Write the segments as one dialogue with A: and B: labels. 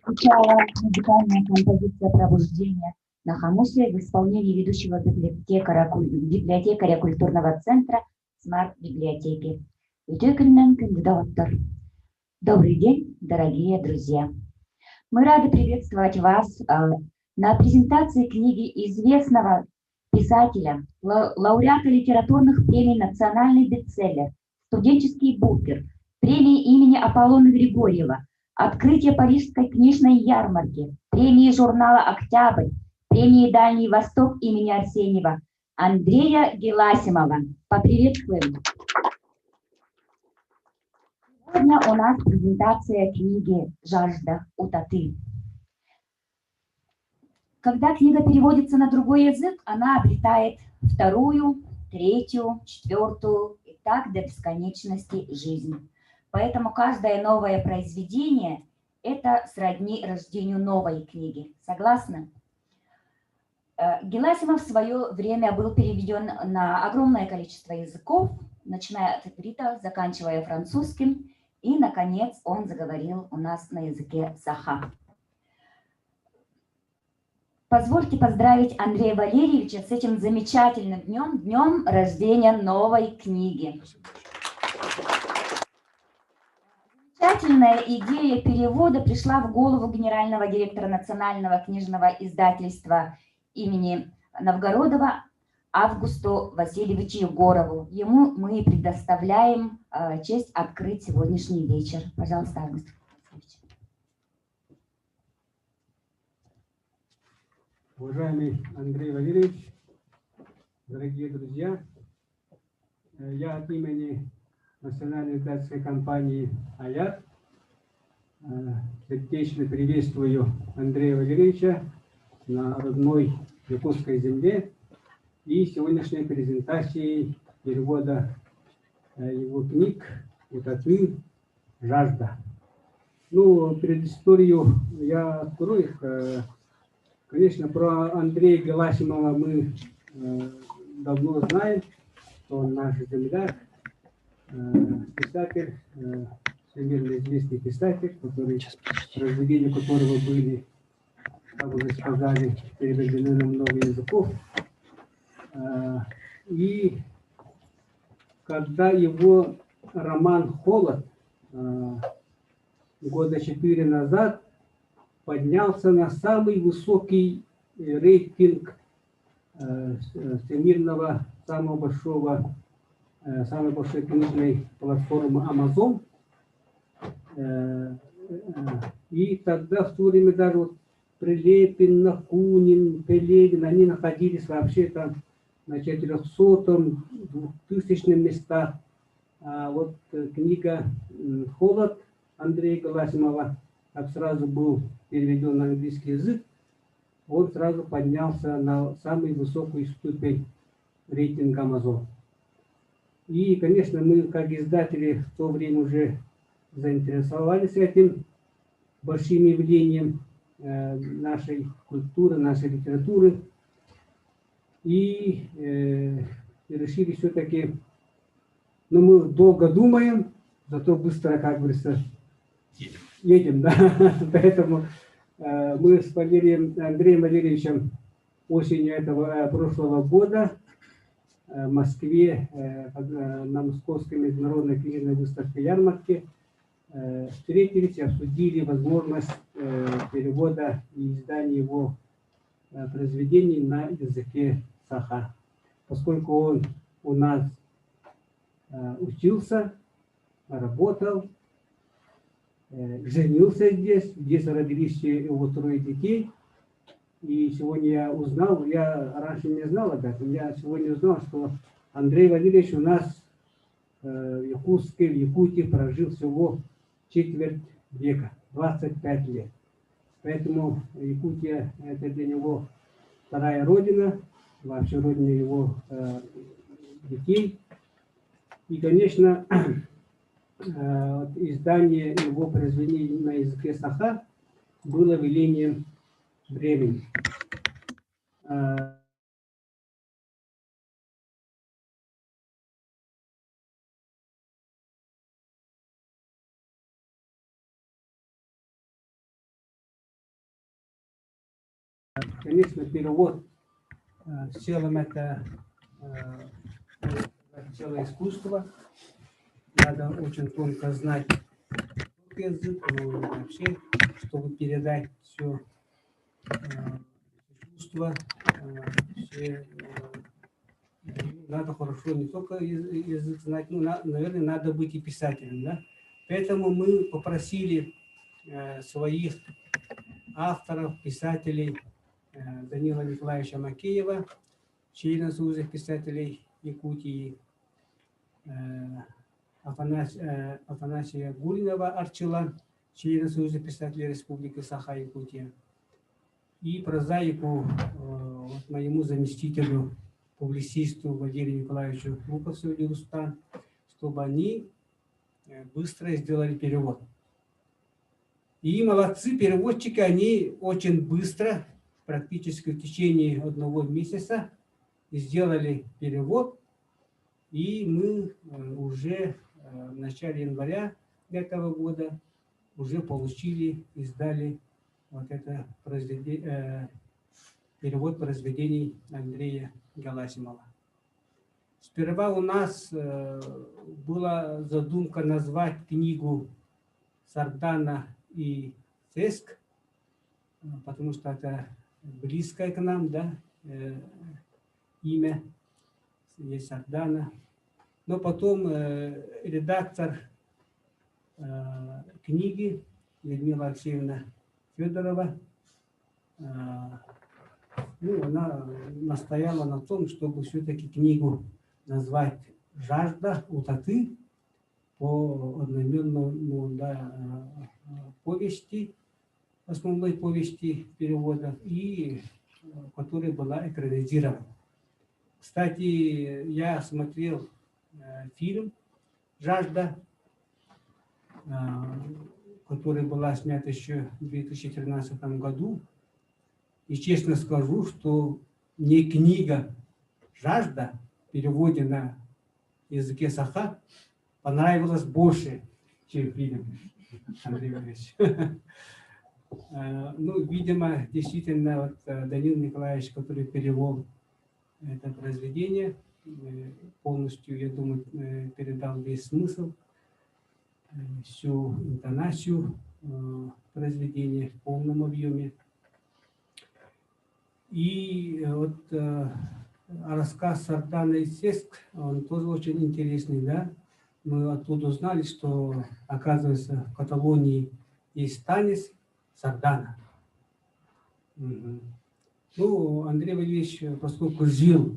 A: Звучала музыкальная композиция «Пробуждение» на Хамусе в исполнении ведущего библиотекаря культурного центра «Смарт-библиотеки». Добрый день, дорогие друзья! Мы рады приветствовать вас на презентации книги известного писателя, лауреата литературных премий «Национальный бестселлер», «Студенческий букер», премии имени Аполлона Григорьева, открытие Парижской книжной ярмарки, премии журнала «Октябрь», премии «Дальний Восток» имени Арсеньева, Андрея Геласимова. Поприветствуем! Сегодня у нас презентация книги «Жажда Утаты». Когда книга переводится на другой язык, она обретает вторую, третью, четвертую и так до бесконечности жизнь. Поэтому каждое новое произведение – это сродни рождению новой книги. Согласны? Геласимов в свое время был переведен на огромное количество языков, начиная от иврита, заканчивая французским, и, наконец, он заговорил у нас на языке саха. Позвольте поздравить Андрея Валерьевича с этим замечательным днем, днем рождения новой книги. Замечательная идея перевода пришла в голову генерального директора Национального книжного издательства имени Новгородова Августу Васильевичу Егорову. Ему мы предоставляем честь открыть сегодняшний вечер. Пожалуйста, Август Васильевич.
B: Уважаемый Андрей Валерьевич, дорогие друзья, я от имени Национальной издательской компании «Аят» сердечно приветствую Андрея Валерьевича на родной якутской земле и сегодняшней презентации перевода его книг «Утаты. Жажда». Ну, предысторию я открою их. Конечно, про Андрея Геласимова мы давно знаем, что он наш земляк, писатель, всемирно известный писатель, произведения которого были, как уже сказали, переведены на много языков. И когда его роман «Холод» года 4 назад поднялся на самый высокий рейтинг всемирного самой большой книжной платформы Amazon. И тогда в то время даже вот Прилепин, Накунин, Пелевин, они находились вообще там на 400-м, 2000-м местах. А вот книга «Холод» Андрея Геласимова как сразу был переведен на английский язык, он сразу поднялся на самую высокую ступень рейтинга Amazon. И, конечно, мы, как издатели, в то время уже заинтересовались этим большим явлением нашей культуры, нашей литературы. И решили все-таки, ну, мы долго думаем, зато быстро, как говорится, едем, да. Поэтому мы с Андреем Валерьевичем осенью этого прошлого года в Москве на Московской международной книжной выставке ярмарке встретились и обсудили возможность перевода и издания его произведений на языке саха. Поскольку он у нас учился, работал, женился здесь родились его 3 детей. И сегодня я узнал, я раньше не знал об этом, я сегодня узнал, что Андрей Валерьевич у нас в Якутске, в Якутии прожил всего четверть века, 25 лет. Поэтому Якутия – это для него вторая родина, вообще родина его детей. И, конечно, издание его произведений на языке саха было велением времени. Конечно, перевод в целом это целое искусство. Надо очень тонко знать язык, но вообще, чтобы передать все искусство, все, надо хорошо не только язык знать, но, наверное, надо быть и писателем. Да? Поэтому мы попросили своих авторов, писателей, Данила Николаевича Макеева, члена Союза писателей Якутии, Афанасия Гуринова Арчила, члена Союза писателей Республики Саха-Якутия, и прозаику моему заместителю, публицисту Валерию Николаевичу Луковцеву Дегустан, чтобы они быстро сделали перевод. И молодцы переводчики, они очень быстро, практически в течение 1 месяца, сделали перевод. И мы уже в начале января этого года уже получили, издали вот это перевод произведений Андрея Галасимова. Сперва у нас была задумка назвать книгу «Сардана и Цеск», потому что это близкое к нам, да, имя, есть Сардана. Но потом редактор книги Людмила Алексеевна Федорова, она настояла на том, чтобы все-таки книгу назвать «Жажда Утаты» по одноименному повести, основной повести перевода, и которая была экранизирована. Кстати, я смотрел фильм «Жажда», которая была снята еще в 2013 году. И честно скажу, что мне книга «Жажда» в переводе на языке саха понравилась больше, чем фильм, Андрей Валерьевич. Ну, видимо, действительно, вот Данил Николаевич, который перевел это произведение, полностью, я думаю, передал весь смысл, всю интонацию произведения в полном объеме. И вот рассказ «Сардана и Цеск», он тоже очень интересный, да? Мы оттуда узнали, что, оказывается, в Каталонии есть танец Сардана. Ну, Андрей Валерьевич, поскольку жил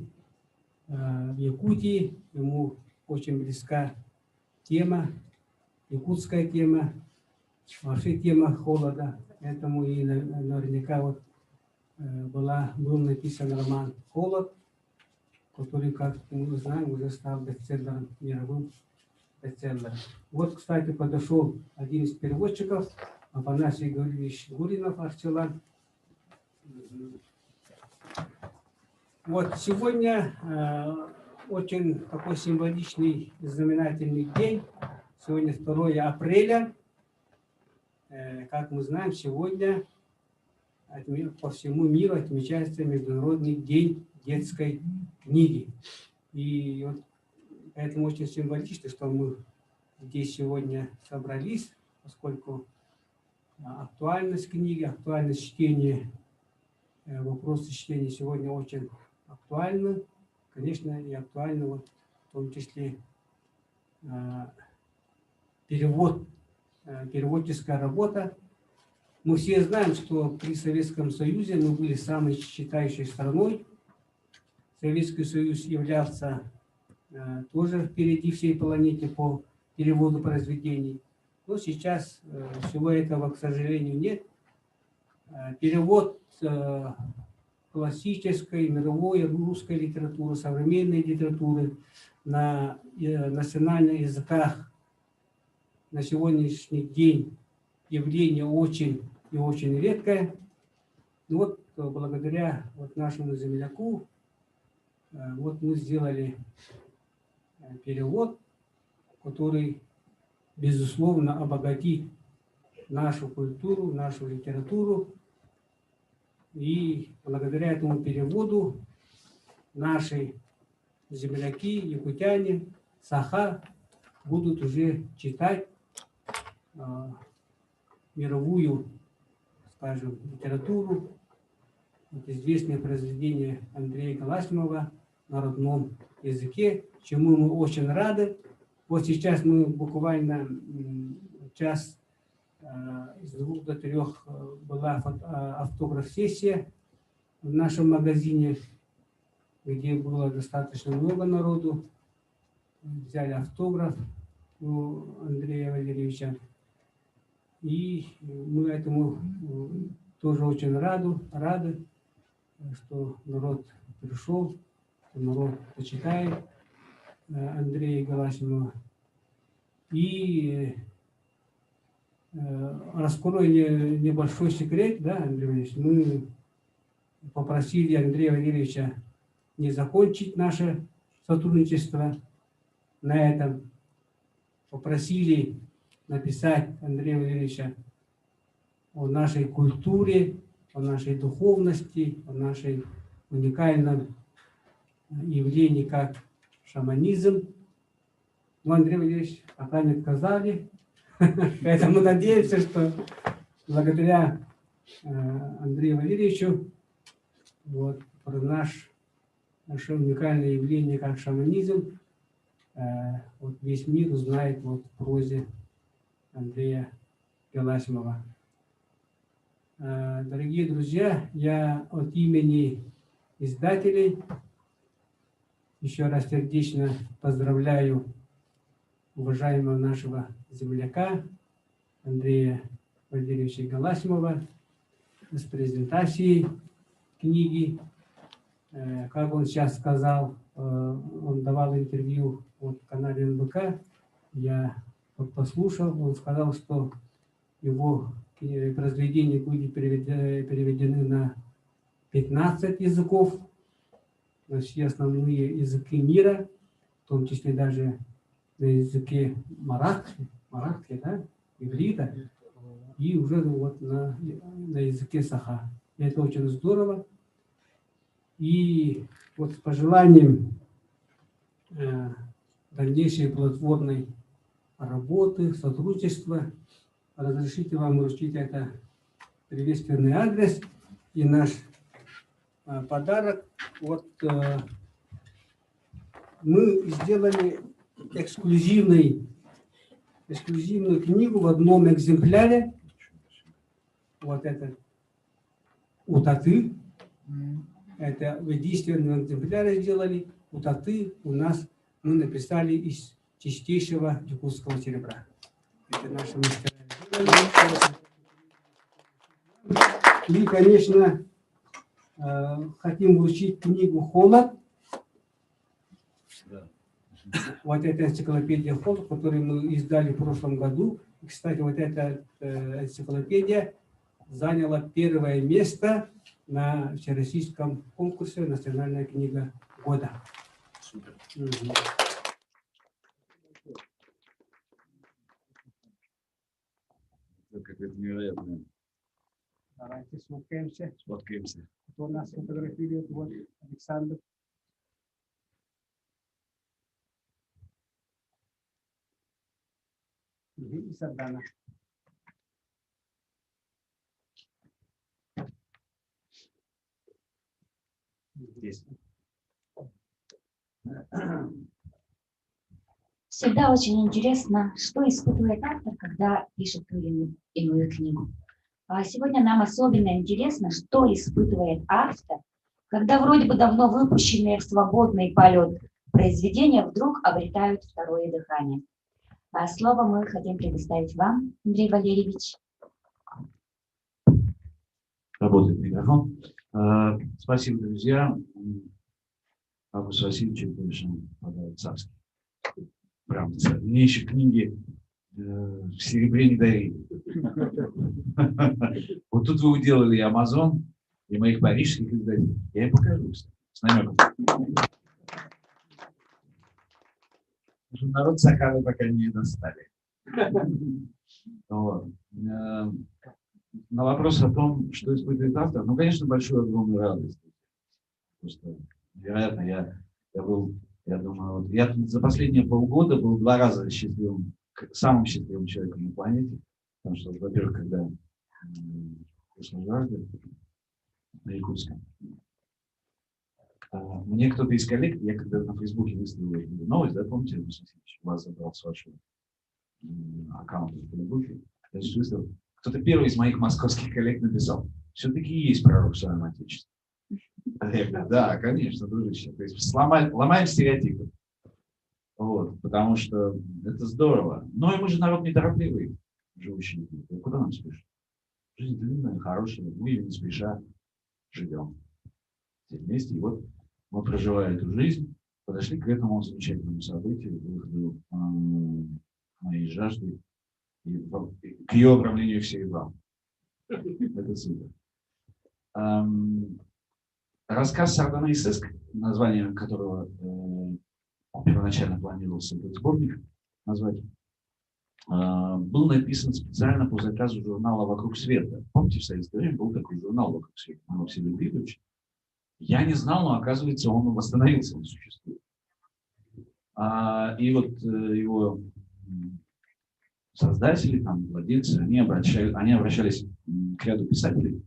B: в Якутии, ему очень близка тема, якутская тема, вообще тема холода. Поэтому и наверняка вот был написан роман «Холод», который, как мы знаем, уже стал бестселлером, мировым бестселлером. Вот, кстати, подошел один из переводчиков, Афанасий Гаврилович Гуринов, Арчелан. Вот сегодня очень такой символичный, знаменательный день. Сегодня 2 апреля. Как мы знаем, сегодня по всему миру отмечается Международный день детской книги. И вот поэтому очень символично, что мы здесь сегодня собрались, поскольку актуальность книги, актуальность чтения, вопросы чтения сегодня очень актуальны. Конечно, и актуальны вот, в том числе переводческая работа. Мы все знаем, что при Советском Союзе мы были самой читающей страной. Советский Союз являлся тоже впереди всей планеты по переводу произведений. Но сейчас всего этого, к сожалению, нет. Перевод классической, мировой, русской литературы, современной литературы на национальных языках на сегодняшний день явление очень и очень редкое. Но вот благодаря вот нашему земляку вот мы сделали перевод, который, безусловно, обогатит нашу культуру, нашу литературу. И благодаря этому переводу наши земляки, якутяне, саха будут уже читать мировую, скажем, литературу. Вот известное произведение Андрея Галасимова на родном языке, чему мы очень рады. Вот сейчас мы буквально час с 2 до 3 была автограф-сессия в нашем магазине, где было достаточно много народу. Взяли автограф у Андрея Валерьевича. И мы этому тоже очень рады, что народ пришел, что народ почитает Андрея Галасимова. И раскрою небольшой секрет, да, Андрей Валерьевич, мы попросили Андрея Валерьевича не закончить наше сотрудничество на этом. Попросили написать Андрея Валерьевича о нашей культуре, о нашей духовности, о нашей уникальном явлении, как шаманизм. Но Андрей Валерьевич пока не отказали. Поэтому надеемся, что благодаря Андрею Валерьевичу вот, про наше уникальное явление, как шаманизм, вот весь мир узнает вот, в прозе Андрея Галасимова. Дорогие друзья, я от имени издателей еще раз сердечно поздравляю уважаемого нашего земляка Андрея Валерьевича Галасимова с презентацией книги. Как он сейчас сказал, он давал интервью вот в канале НБК, я вот послушал, он сказал, что его произведения были переведены на 15 языков, на все основные языки мира, в том числе даже на языке маратхи, да, иврита, и уже вот на языке саха. Это очень здорово. И вот с пожеланием дальнейшей плодотворной работы, сотрудничества, разрешите вам вручить это приветственный адрес и наш подарок. Вот мы сделали эксклюзивную книгу в одном экземпляре. Вот это Утаты. Это в единственном экземпляре сделали. Утаты у нас мы написали из чистейшего якутского серебра. Это наша мастера. И, конечно, хотим вручить книгу «Холод». Вот эта энциклопедия «Холод», которую мы издали в прошлом году. И, кстати, вот эта энциклопедия заняла первое место на всероссийском конкурсе «Национальная книга года».
C: Супер. Это какое-то невероятное.
B: Давайте сфоткаемся.
C: Сфоткаемся.
B: Кто нас фотографирует? Вот Александр. И Сардана.
C: Здесь.
A: Всегда очень интересно, что испытывает автор, когда пишет ту или иную книгу. А сегодня нам особенно интересно, что испытывает автор, когда вроде бы давно выпущенные в свободный полет произведения вдруг обретают второе дыхание. А слово мы хотим предоставить вам, Андрей Валерьевич.
C: Работает микрофон. Спасибо, друзья. Август Васильевич, конечно, царский. Прям, мне еще книги в серебре не дарили. Вот тут вы уделали и Amazon, и моих парижских издателей. Я и покажу с намеком. Народ Сахары пока не достали. Вот. На вопрос о том, что испытывает автор, ну, конечно, большую огромную радость. Просто невероятно, я думаю, вот, я за последние полгода был 2 раза счастливым, самым счастливым человеком на планете. Потому что, во-первых, когда вышла «Жажда» на Якутском, мне кто-то из коллег, я когда на Фейсбуке выставил новость, да, помните, вас забрал с вашего аккаунта в Фейсбуке, я выставил, кто-то первый из моих московских коллег написал: все-таки есть пророк в своем отечестве. Да, конечно, дружище. То есть ломаем стереотипы. Вот, потому что это здорово. Но и мы же народ неторопливый, живущий. Куда нам спешить? Жизнь длинная, хорошая, мы ее не спеша живем. Все вместе. И вот мы, проживая эту жизнь, подошли к этому замечательному событию, выходу моей жажды и к ее обрамлению всех вам. Это супер. Рассказ «Сардана и Сыск», название которого первоначально планировался этот сборник назвать, был написан специально по заказу журнала «Вокруг света». Помните, в советское время был такой журнал «Вокруг света», мы его все любили очень. Я не знал, но оказывается, он восстановился, он существует. И вот его создатели, там, владельцы, они обращались к ряду писателей,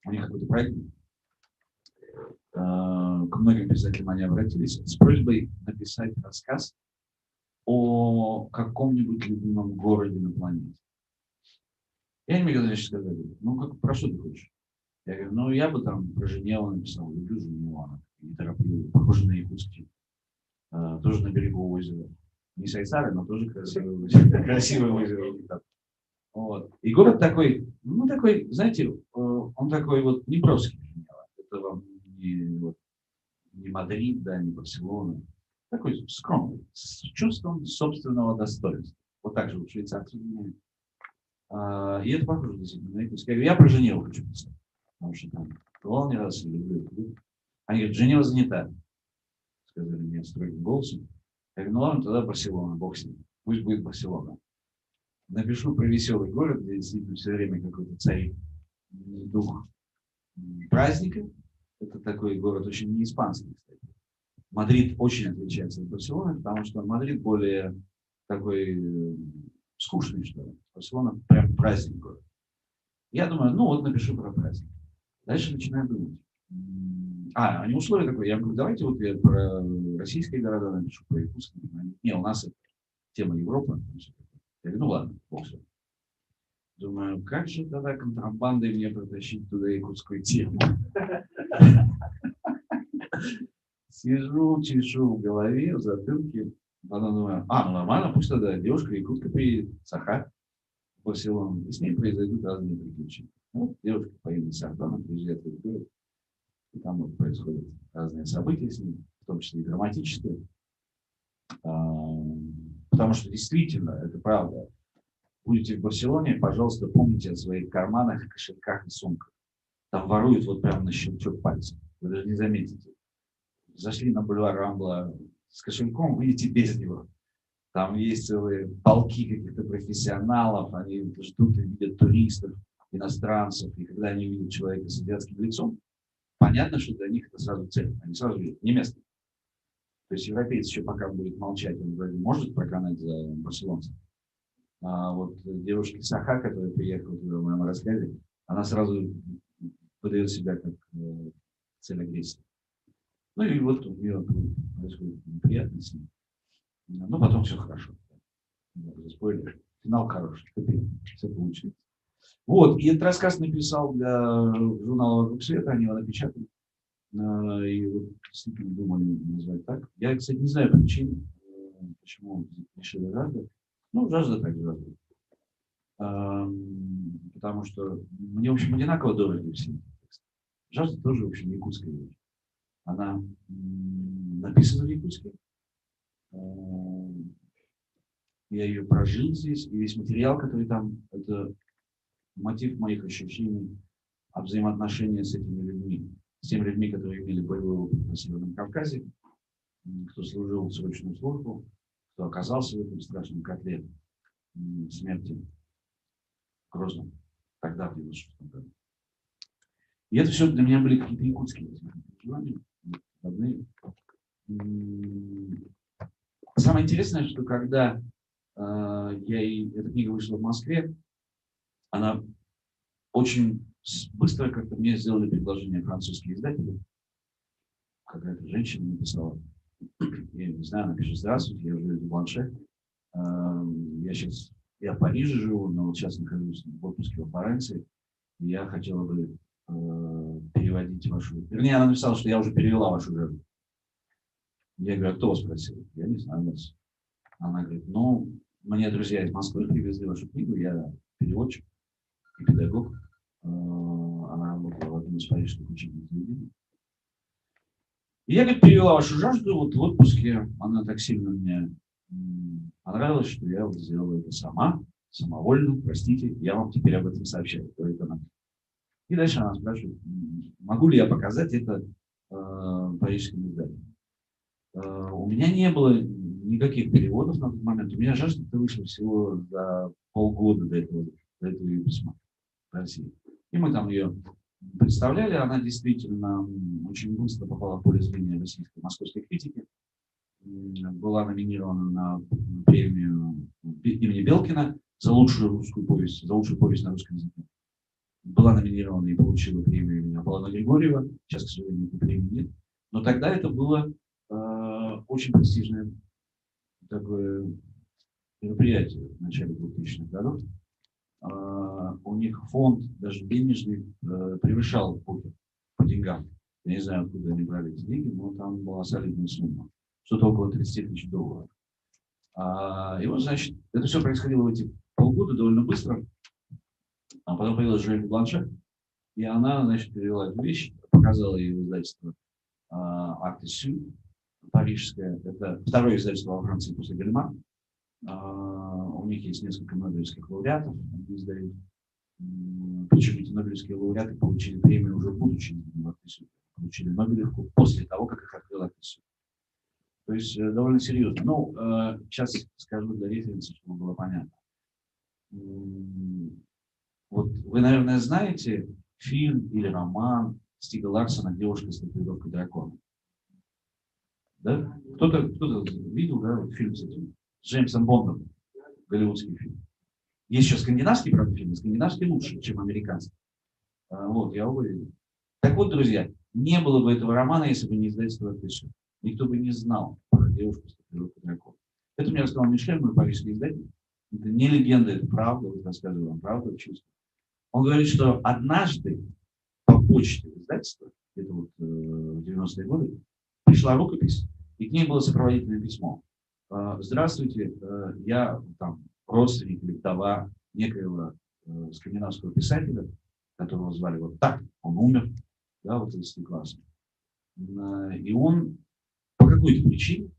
C: у них какой-то проект, к многим писателям они обратились с просьбой написать рассказ о каком-нибудь любимом городе на планете. И они мне сказали: ну, про что ты хочешь? Я говорю: ну, я бы там про Женеву написал, люблю Женеву, она неторопливая, похожа на Якутский, тоже на берегу озера. Не Сайсары, но тоже красивое озеро. Вот. И город такой, ну, такой, знаете, он такой вот не броский Женева. Это вам не Мадрид, да, не Барселона. Такой скромный, с чувством собственного достоинства. Вот так же вот швейцарцы меняют. И это похоже действительно на Якутск. Я про Женеву хочу писать. Потому что там бывал не раз, люблю. Они говорят: Женева занята. Сказали мне строгим голосом. Я говорю: ну ладно, тогда Барселона, бог с ним. Пусть будет Барселона. Напишу про веселый город, где действительно все время какой-то царит дух праздника. Это такой город очень не испанский, кстати. Мадрид очень отличается от Барселоны, потому что Мадрид более такой скучный, что ли. Барселона прям праздник город. Я думаю, ну вот напишу про праздник. Дальше начинаю думать. Они условия такое. Я говорю: давайте вот я про российские города напишу, про Якутск. Не, у нас это тема Европы. Я говорю: ну ладно, бог с вами. Думаю, как же тогда контрабандой мне протащить туда якутскую тему? Сижу, чешу в голове, в затылке. Потом думаю: ну нормально, пусть тогда девушка якутка приедет, Саха. в Барселону, и с ней произойдут разные приключения. Ну, девушка по имени Сардана приезжает в этот город, и там вот происходят разные события с ней, в том числе и драматические. Потому что действительно, это правда. Будете в Барселоне, пожалуйста, помните о своих карманах, кошельках и сумках. Там воруют вот прямо на щелчок пальца. Вы даже не заметите. Зашли на бульвар Рамбла с кошельком, выйдете без него. Там есть целые полки каких-то профессионалов, они ждут и видят туристов, иностранцев. И когда они видят человека с азиатским лицом, понятно, что для них это сразу цель. Они сразу видят, не место. То есть европеец еще пока будет молчать, он вроде может проканать за барселонцев. А вот девушка Саха, которая приехала туда в моем рассказе, она сразу выдает себя как цель агрессии. Ну и вот у нее происходит неприятности. Но потом все хорошо. Спойлер. Финал хороший. Все получилось. Вот. И этот рассказ написал для журнала «Вокруг света». Они его напечатали. И вот действительно думали назвать так. Я, кстати, не знаю причин, почему решили «Жажда». Ну, «Жажда» так «Жажда». Потому что мне, в общем, одинаково дороги все. «Жажда» тоже, в общем, якутская вещь. Она написана в Якутске. Я ее прожил здесь, и весь материал, который там, это мотив моих ощущений о взаимоотношениях с этими людьми. С теми людьми, которые имели боевой опыт на Северном Кавказе, кто служил в срочную службу, кто оказался в этом страшном котле смерти в Грозном, тогда, в 1996 году. И это все для меня были какие-то якутские переживания, родные. Самое интересное, что когда эта книга вышла в Москве, она очень быстро как-то мне сделали предложение французские издатели. Какая-то женщина написала, я не знаю, она пишет: здравствуйте, я живу в Бланше. Я в Париже живу, но вот сейчас нахожусь в отпуске во Флоренции. И я хотела бы переводить вашу... Вернее, она написала, что я уже перевела вашу «Жажду». Я говорю: а кто вас спросил? Я не знаю вас. Она говорит: ну, мне друзья из Москвы привезли вашу книгу, я переводчик и педагог. Она работала в одном из парижских учебных заведений. И я, говорит, перевела вашу «Жажду» вот в отпуске. Она так сильно мне понравилась, что я вот сделала это сама, самовольно. Простите, я вам теперь об этом сообщаю. И дальше она спрашивает, могу ли я показать это парижским издателям. У меня не было никаких переводов на тот момент. У меня «Жажда» вышла всего за полгода до этого ее письма в России. И мы там ее представляли. Она действительно очень быстро попала в поле зрения российской московской критики. Была номинирована на премию имени Белкина за лучшую русскую повесть, за лучшую повесть на русском языке. Была номинирована и получила премию имени Аполлона Григорьева. Сейчас, к сожалению, этой премии нет. Но тогда это было очень престижное такое мероприятие в начале 2000-х годов. У них фонд даже денежный превышал покер по деньгам. Я не знаю, откуда они брали эти деньги, но там была солидная сумма. Что-то около $30 тысяч. И вот, значит, это все происходило в эти полгода довольно быстро. А потом появилась Жюль Бланше, и она, значит, перевела эту вещь, показала ей в издательство «Акт Сю», парижское. Это второе издательство во Франции после Гальма. У них есть несколько нобелевских лауреатов, они издают. Причем эти нобелевские лауреаты получили премию уже будучи в «Акт Сю». Получили Нобелевку после того, как их открыл «Акт Сю». То есть довольно серьезно. Ну, сейчас скажу для референса, чтобы было понятно. Вот вы, наверное, знаете фильм или роман Стига Ларсона «Девушка с татуировкой дракона». Да? Кто-то видел, да, вот фильм с этим, с Джеймсом Бондом, голливудский фильм. Есть еще скандинавский, правда, фильм, скандинавский лучше, чем американский. Вот, я уверен. Так вот, друзья, не было бы этого романа, если бы не издательство «Акт Сю». Никто бы не знал про девушку с татуировкой дракона. Это мне рассказал Мишель, мой парижский издатель. Это не легенда, это правда, вот рассказываю вам правду, чувство. Он говорит, что однажды по почте в издательство, где-то вот в 90-е годы, пришла рукопись, и к ней было сопроводительное письмо. Здравствуйте, я там родственник или вдова некоего скандинавского писателя, которого звали вот так, он умер, да, вот 30-классник. И он по какой-то причине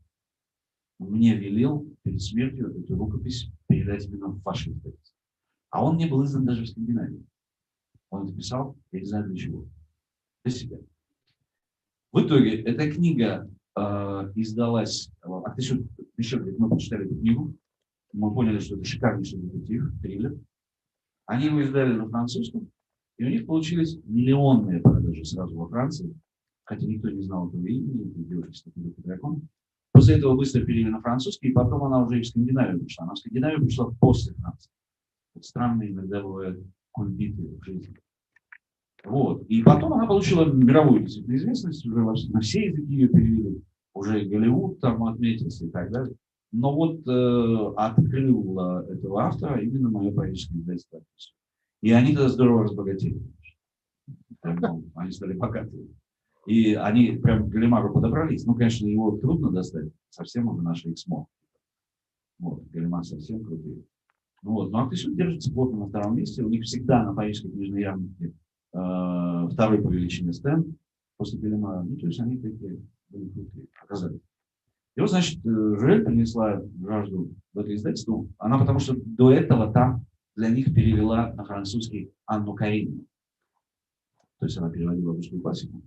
C: мне велел перед смертью эту рукопись передать именно в ваше издательство. А он не был издан даже в Скандинавии. Он это писал, я не знаю для чего. Для себя. В итоге эта книга издалась. Еще говорит, мы прочитали эту книгу, мы поняли, что это шикарнейший детектив, триллер. Они его издали на французском, и у них получились миллионные продажи сразу во Франции, хотя никто не знал этого имени, этой девушки с таким драконом. После этого быстро перевели на французский, и потом она уже и в Скандинавию пришла. Она в Скандинавию пришла после Франции. Вот странные иногда бывают кульбиты в жизни. Вот. И потом она получила мировую действительно известность, уже на все языки ее перевели, уже и Голливуд там отметился и так далее. Но вот открыл этого автора именно мое парижское издательство. И они тогда здорово разбогатели. Они стали богатыми. И они прям к Галимару подобрались. Ну, конечно, его трудно достать. Совсем уже наши X-Mo. Вот, Галимар совсем крутые. Вот. Ну, а Актысюд держится плотно на втором месте. У них всегда на парижской книжной ярмарке второй по величине стенд после Галимара. Ну, то есть они такие были крутые, оказались. И вот, значит, Жюэль принесла жажду в это издательство. Она потому что до этого там для них перевела на французский Анну Каренину. То есть она переводила русскую классику.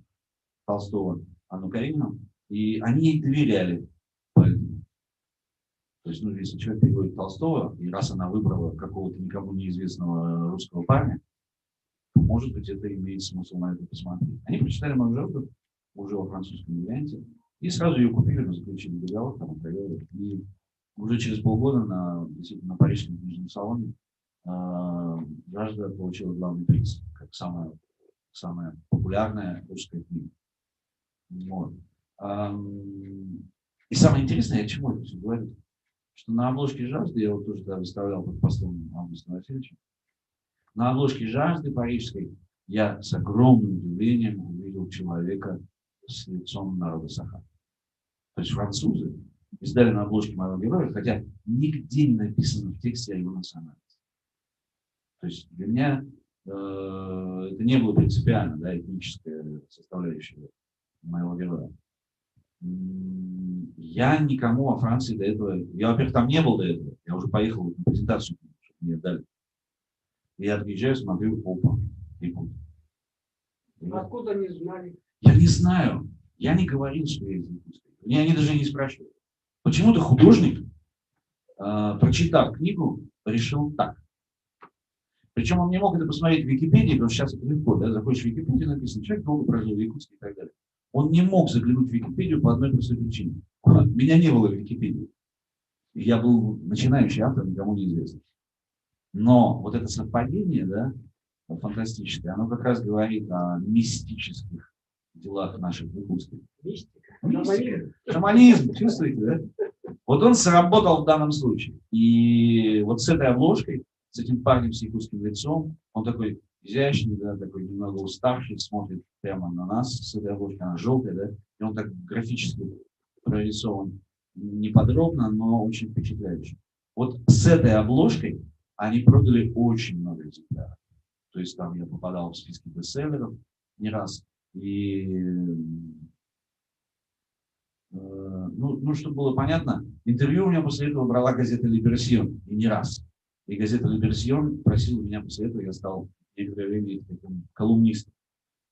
C: Толстого Анну Каренину. И они ей доверяли. Поэтому. То есть, ну, если человек переводит Толстого, и раз она выбрала какого-то никому неизвестного русского парня, то, может быть, это имеет смысл на это посмотреть. Они прочитали мою жертву уже во французском варианте. И сразу ее купили, мы заключили договор, там, и уже через полгода на парижском книжном салоне «Жажда» получила главный приз, как самая популярная русская книга. Вот. И самое интересное, я к чему это все говорю, что на обложке «Жажды», я вот тоже тогда выставлял под постом Августа Васильевича, на обложке «Жажды» парижской я с огромным удивлением увидел человека с лицом народа Сахара. То есть французы издали на обложке моего героя, хотя нигде не написано в тексте о его национальности. То есть для меня это не было принципиально, да, этническая составляющая моего героя. Я никому во Франции до этого, я, во-первых, там не был до этого, я уже поехал на презентацию, чтобы мне дали. Я отъезжаю, смотрю, опа, якут.
B: Откуда они знали?
C: Я не знаю, я не говорил, что я из Якутска. Меня они даже не спрашивают. Почему-то художник, прочитав книгу, решил так. Причем он не мог это посмотреть в Википедии, потому что сейчас это легко, да, заходишь в Википедию, написано, человек долго прожил в Якутске и так далее. Он не мог заглянуть в Википедию по одной простой причине. Меня не было в Википедии. Я был начинающий автор, никому не известно. Но вот это совпадение, да, фантастическое, оно как раз говорит о мистических делах наших якутских. Мистика. Шаманизм, чувствуете, да? Вот он сработал в данном случае. И вот с этой обложкой, с этим парнем с якутским лицом, он такой изящный, да, такой немного уставший, смотрит прямо на нас с этой обложкой, она желтая, да, и он так графически прорисован не подробно, но очень впечатляюще. Вот с этой обложкой они продали очень много экземпляров. То есть там я попадал в списки бестселлеров не раз. И, ну, чтобы было понятно, интервью у меня после этого брала газета «Либерасьон», и не раз. И газета «Либерасьон» просила меня после этого, я стал некоторое время таким колумнистом.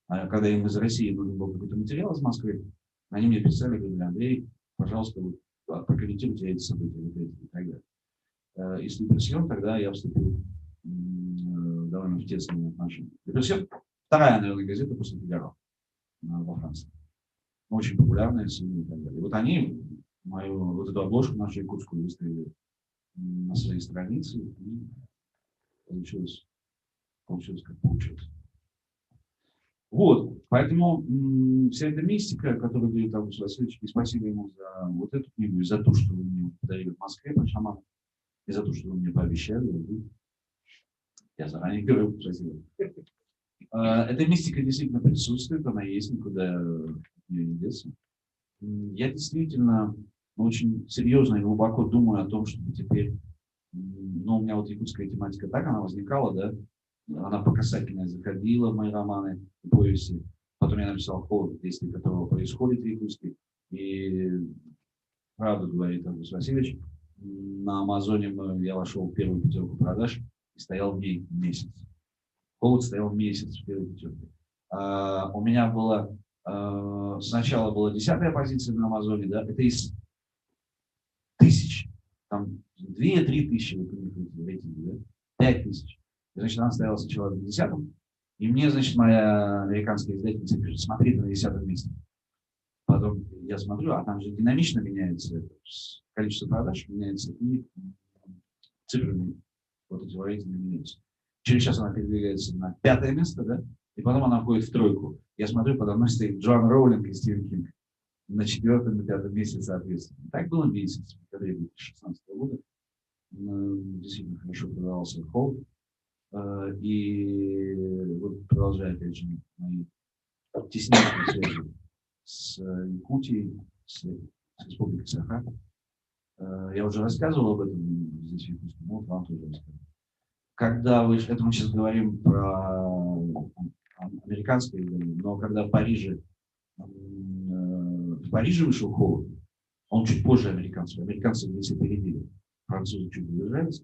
C: А когда им из России нужен был какой-то материал из Москвы, они мне писали, говорили: Андрей, пожалуйста, прокомментируйте эти события, и так далее. И с «Либерасьон» тогда я вступил довольно в тесные отношения. «Либерасьон» — вторая, наверное, газета после «Фигаро» во Франции. Очень популярная, сильная и так далее. И вот они вот эту обложку нашу якутскую выставили на своей странице, и получилось как получилось. Вот, поэтому вся эта мистика, которую говорит Август Васильевич, и спасибо ему за вот эту книгу, и за то, что вы мне подарили в Москве по шаману, и за то, что вы мне пообещали. Я заранее говорю, спасибо. Эта мистика действительно присутствует, она есть, никуда ее не деться. Я действительно очень серьезно и глубоко думаю о том, чтобы теперь Но у меня вот якутская тематика так, она возникала, да, она по касательной заходила в мои романы и повести. Потом я написал холод, действие которого происходит в Якутске. И правду говорит Андрей Васильевич, на Амазоне я вошел в первую пятерку продаж и стоял в ней месяц. Холод стоял месяц в первой пятерке. У меня было сначала была 10-я позиция на Амазоне, да, это из 1000, там 2-3 тысячи рейтинги, да, 5000. Значит, она стояла сначала на 10-м, и мне, значит, моя американская издательница пишет, смотри, на 10-м месте. Потом я смотрю, а там же динамично меняется количество продаж, меняется и цифрами вот эти рейтинги меняются. Через час она передвигается на 5-е место, да, и потом она входит в 3-ку. Я смотрю, подо мной стоит Джоан Роулинг и Стивен Кинг на 4-м и 5-м месте соответственно. Так было месяц, в декабре 2016 года. Действительно хорошо продавался холд. И вот продолжая, опять же, мои теснейшие связи с Якутией, с Республикой Саха. Я уже рассказывал об этом здесь в Якутске, но вот вам тоже рассказываю. Когда это мы сейчас говорим про американское издание, но когда в Париже вышел холод, он чуть позже американцев. Американцы здесь опередили. Французы чуть задержались,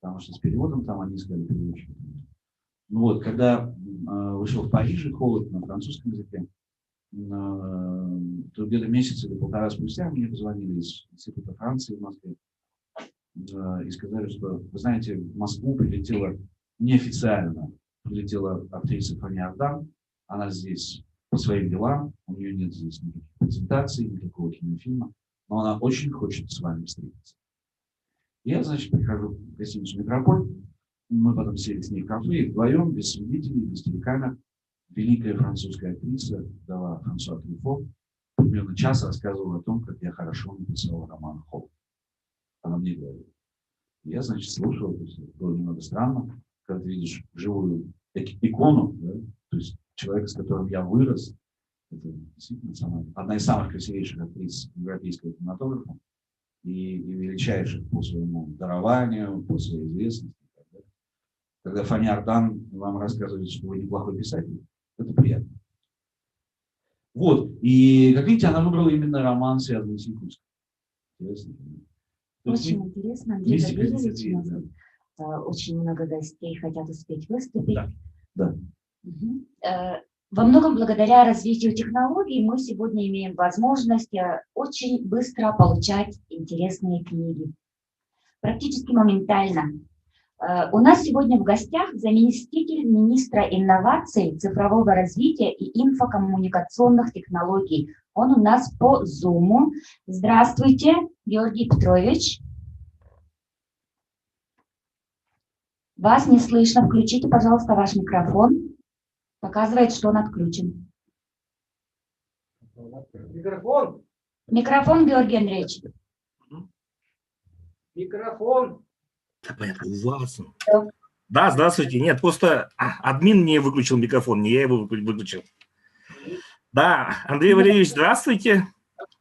C: потому что с переводом там они искали переводчика. Ну вот, когда вышел в Париже холод на французском языке, то где-то месяц или полтора спустя мне позвонили из Института Франции в Москве и сказали, что, вы знаете, в Москву прилетела неофициально, прилетела актриса Фанни Ардан, она здесь по своим делам, у нее нет здесь никаких презентаций, никакого кинофильма, но она очень хочет с вами встретиться. Я, значит, прихожу в гостиницу «Метрополь», мы потом сели с ней в кафе, и вдвоем, без свидетелей, без телекамер, великая французская актриса дала Франсуа Трюфо примерно час рассказывала о том, как я хорошо написал роман «Холод». Она мне говорила. Я, значит, слушал, то есть было немного странно, когда ты видишь живую икону, да, то есть человека, с которым я вырос, это действительно одна из самых красивейших актрис европейского кинематографа и величайших по своему дарованию, по своей известности. Когда Фанни Ардан вам рассказывает, что вы неплохой писатель, это приятно. Вот. И, как видите, она выбрала именно роман, связанный с Якутском.
A: Очень интересно, Андрей Валерьевич. Очень много гостей хотят успеть выступить.
C: Да.
A: Угу. Во многом благодаря развитию технологий мы сегодня имеем возможность очень быстро получать интересные книги. Практически моментально. У нас сегодня в гостях заместитель министра инноваций, цифрового развития и инфокоммуникационных технологий. Он у нас по Zoom. Здравствуйте, Георгий Петрович. Вас не слышно. Включите, пожалуйста, ваш микрофон. Показывает, что он отключен.
B: Микрофон.
A: Микрофон, Георгий Андреевич.
B: Микрофон.
D: Да, понятно, у вас. Да, здравствуйте. Нет, просто админ не выключил микрофон, не я его выключил. Да, Андрей Валерьевич, здравствуйте.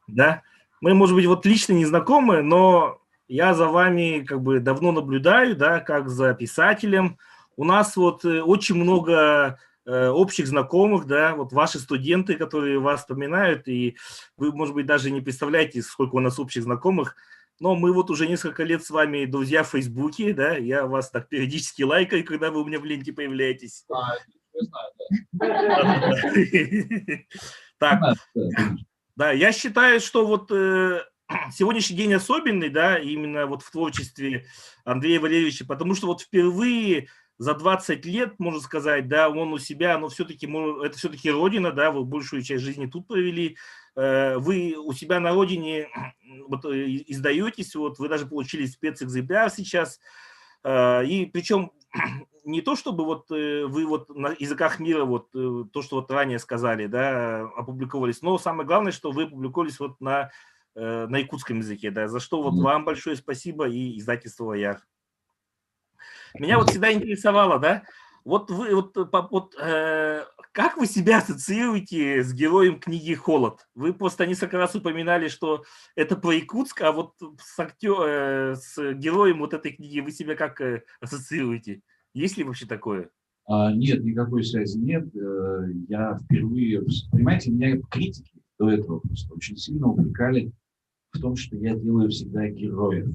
D: Да, мы, может быть, вот лично не знакомы, но я за вами как бы давно наблюдаю, да, как за писателем. У нас вот очень много общих знакомых, да, вот ваши студенты, которые вас вспоминают, и вы, может быть, даже не представляете, сколько у нас общих знакомых. Но мы вот уже несколько лет с вами друзья в Фейсбуке, да, я вас так периодически лайкаю, когда вы у меня в ленте появляетесь.
C: Я знаю,
D: да. Так, да, я считаю, что вот сегодняшний день особенный, да, именно вот в творчестве Андрея Валерьевича, потому что вот впервые за 20 лет, можно сказать, да, он у себя, но все-таки, это все-таки родина, да, вы большую часть жизни тут провели, вы у себя на родине вот, издаетесь, вот, вы даже получили спецэкземпляр сейчас, и причем не то, чтобы вот вы вот на языках мира, вот то, что вот ранее сказали, да, опубликовались, но самое главное, что вы опубликовались вот на якутском языке, да, за что вот вам большое спасибо и издательству «Ваяр». Меня вот всегда интересовало, да, вот вы, вот как вы себя ассоциируете с героем книги «Холод»? Вы просто несколько раз упоминали, что это про Якутск, а вот с героем вот этой книги вы себя как ассоциируете? Есть ли вообще такое?
C: Нет, никакой связи нет. Я впервые... Понимаете, меня критики до этого просто очень сильно упрекали в том, что я делаю всегда героев.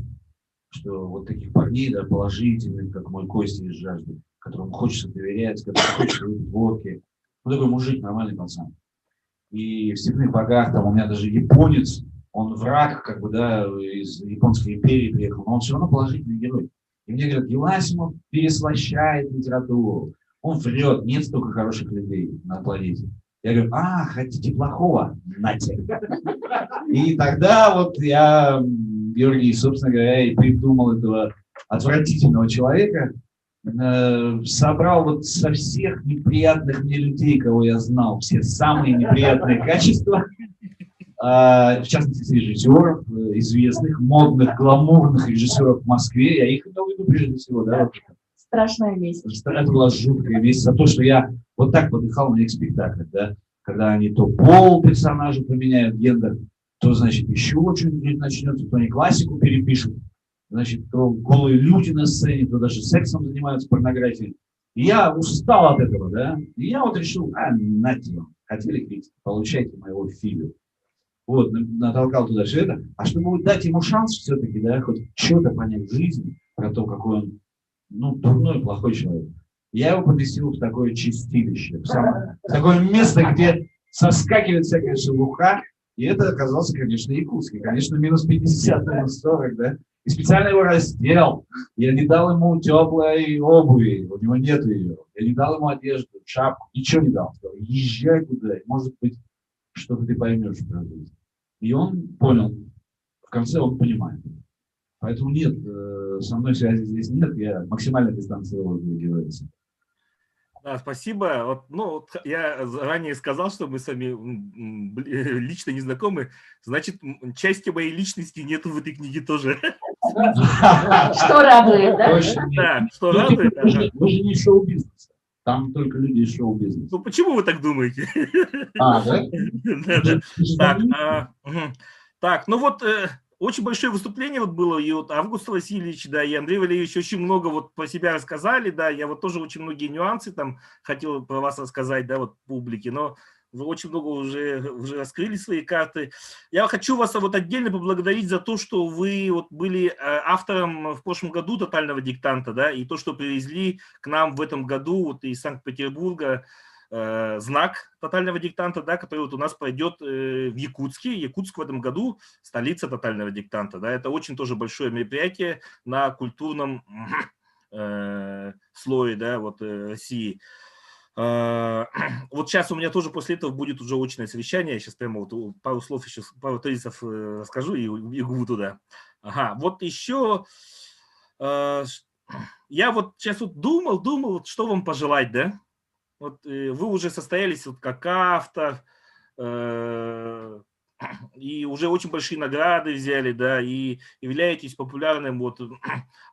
C: Что вот таких парней, да, положительных, как мой Костя из «Жажды», которому хочется доверять, которому хочется выпить водки. Ну, такой мужик, нормальный пацан. И в «Степных богах» там у меня даже японец, он враг, как бы, да, из Японской империи приехал, но он все равно положительный герой. И мне говорят, Геласимов переслащает литературу. Он врет, нет столько хороших людей на планете. Я говорю, хотите плохого? Нате. И тогда вот я, Георгий, собственно говоря, и придумал этого отвратительного человека, собрал вот со всех неприятных мне людей, кого я знал, все самые неприятные качества, в частности, режиссеров, известных, модных, гламурных режиссеров в Москве. Я их имел в виду прежде всего, да.
E: Страшная месть.
C: Это была жуткая месть за то, что я вот так подыхал на их спектаклях, да. Когда они то пол персонажа поменяют, гендер, то, значит, еще что-нибудь начнется, то они классику перепишут, значит, то голые люди на сцене, то даже сексом занимаются, порнографией. И я устал от этого, да. И я вот решил, нате вам, хотели критики, получайте моего Филю. Вот, натолкал туда все это. А чтобы вот дать ему шанс все-таки, да, хоть что-то понять в жизни, про то, какой он, дурной, плохой человек, я его поместил в такое чистилище, в такое место, где соскакивает всякая шелуха, и это оказался, конечно, Якутск, и, конечно, минус 50, минус 40, да, и специально его раздел, я не дал ему теплой обуви, у него нет ее, я не дал ему одежду, шапку, ничего не дал, сказал, езжай туда, может быть, что-то ты поймешь про жизнь. И он понял, в конце он понимает. Поэтому нет, со мной связи здесь нет, я максимально дистанцировал от героя.
D: Да, спасибо. Я ранее сказал, что мы с вами лично не знакомы. Значит, части моей личности нету в этой книге тоже.
E: Что радует, да?
D: Да, что радует.
C: Вы же не шоу-бизнес. Там только люди из шоу-бизнеса.
D: Ну, почему вы так думаете?
C: Да?
D: Так, ну вот очень большое выступление вот было, и вот Август Васильевич, да, и Андрей Валерьевич очень много вот про себя рассказали, да, я вот тоже очень многие нюансы там хотел про вас рассказать, да, вот публике, но вы очень много уже раскрыли свои карты. Я хочу вас вот отдельно поблагодарить за то, что вы вот были автором в прошлом году «Тотального диктанта», да, и то, что привезли к нам в этом году вот из Санкт-Петербурга знак «Тотального диктанта», да, который вот у нас пройдет в Якутске. Якутск в этом году столица «Тотального диктанта», да, это очень тоже большое мероприятие на культурном слое, да, вот России. Вот сейчас у меня тоже после этого будет уже очное совещание. Я сейчас прямо вот пару слов еще, пару тезисов расскажу и бегу туда. Ага, вот еще я вот сейчас вот думал, вот что вам пожелать, да? Вот вы уже состоялись вот как автор, и уже очень большие награды взяли, да, и являетесь популярным вот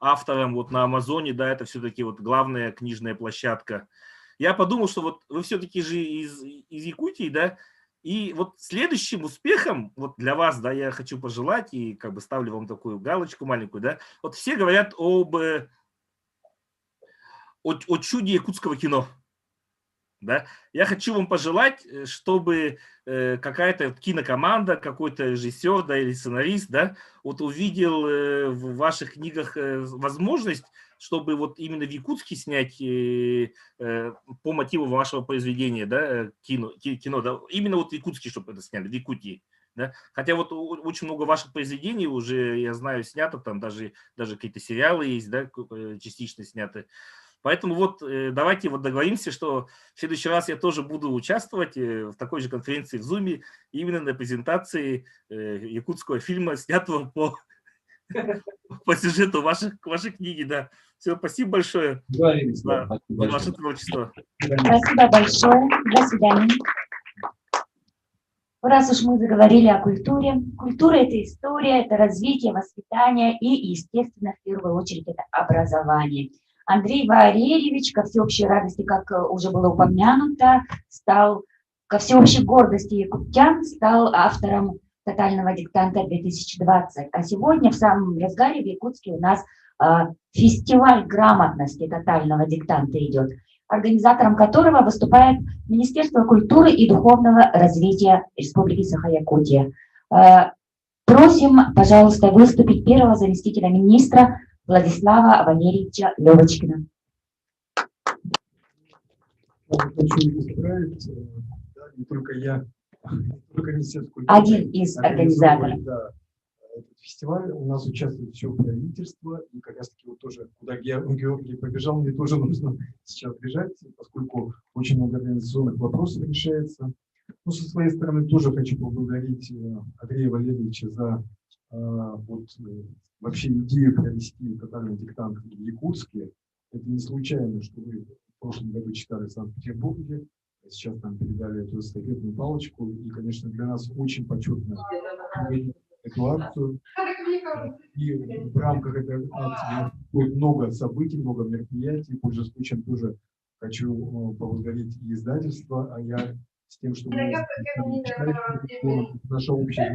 D: автором вот на Амазоне, да, это все-таки вот главная книжная площадка. Я подумал, что вот вы все-таки же из Якутии, да, и вот следующим успехом вот для вас, да, я хочу пожелать, и как бы ставлю вам такую галочку маленькую, да, вот все говорят о чуде якутского кино. Да? Я хочу вам пожелать, чтобы какая-то кинокоманда, какой-то режиссер, да, или сценарист, да, вот увидел в ваших книгах возможность, чтобы вот именно в Якутске снять по мотиву вашего произведения, да, кино, да, именно вот в Якутске, чтобы это сняли, в Якутии. Да? Хотя вот очень много ваших произведений уже, я знаю, снято, там даже какие-то сериалы есть, да, частично сняты. Поэтому вот давайте вот договоримся, что в следующий раз я тоже буду участвовать в такой же конференции в Zoom, именно на презентации якутского фильма, снятого по сюжету вашей книги. Да. Все, спасибо большое за ваше творчество.
E: Спасибо большое. До свидания. Раз уж мы заговорили о культуре, культура – это история, это развитие, воспитание и, естественно, в первую очередь, это образование. Андрей Валерьевич, ко всеобщей радости, как уже было упомянуто, стал, ко всеобщей гордости якутян, стал автором «Тотального диктанта 2020». А сегодня в самом разгаре в Якутске у нас фестиваль грамотности «Тотального диктанта» идет, организатором которого выступает Министерство культуры и духовного развития Республики Саха-Якутия. Просим, пожалуйста, выступить первого заместителя министра Владислава Валерьевича Левочкина.
F: Хочу исправить, да, не только я, не только Министерство культуры.
E: Один из организаторов.
F: Да, этот фестиваль. У нас участвует все правительство, и как раз таки вот тоже, куда Георгий побежал, мне тоже нужно сейчас бежать, поскольку очень много организационных вопросов решается. Ну, со своей стороны тоже хочу поблагодарить Андрея Валерьевича за вот, вообще идею провести тотальный диктант в Якутске. Это не случайно, что вы в прошлом году читали в Санкт-Петербурге, а сейчас нам передали эту эстафетную палочку. И, конечно, для нас очень почетно эту акцию. И в рамках этой акции будет много событий, много мероприятий. Пользуясь случаем, тоже хочу поблагодарить и издательство, а я с тем, что наша общая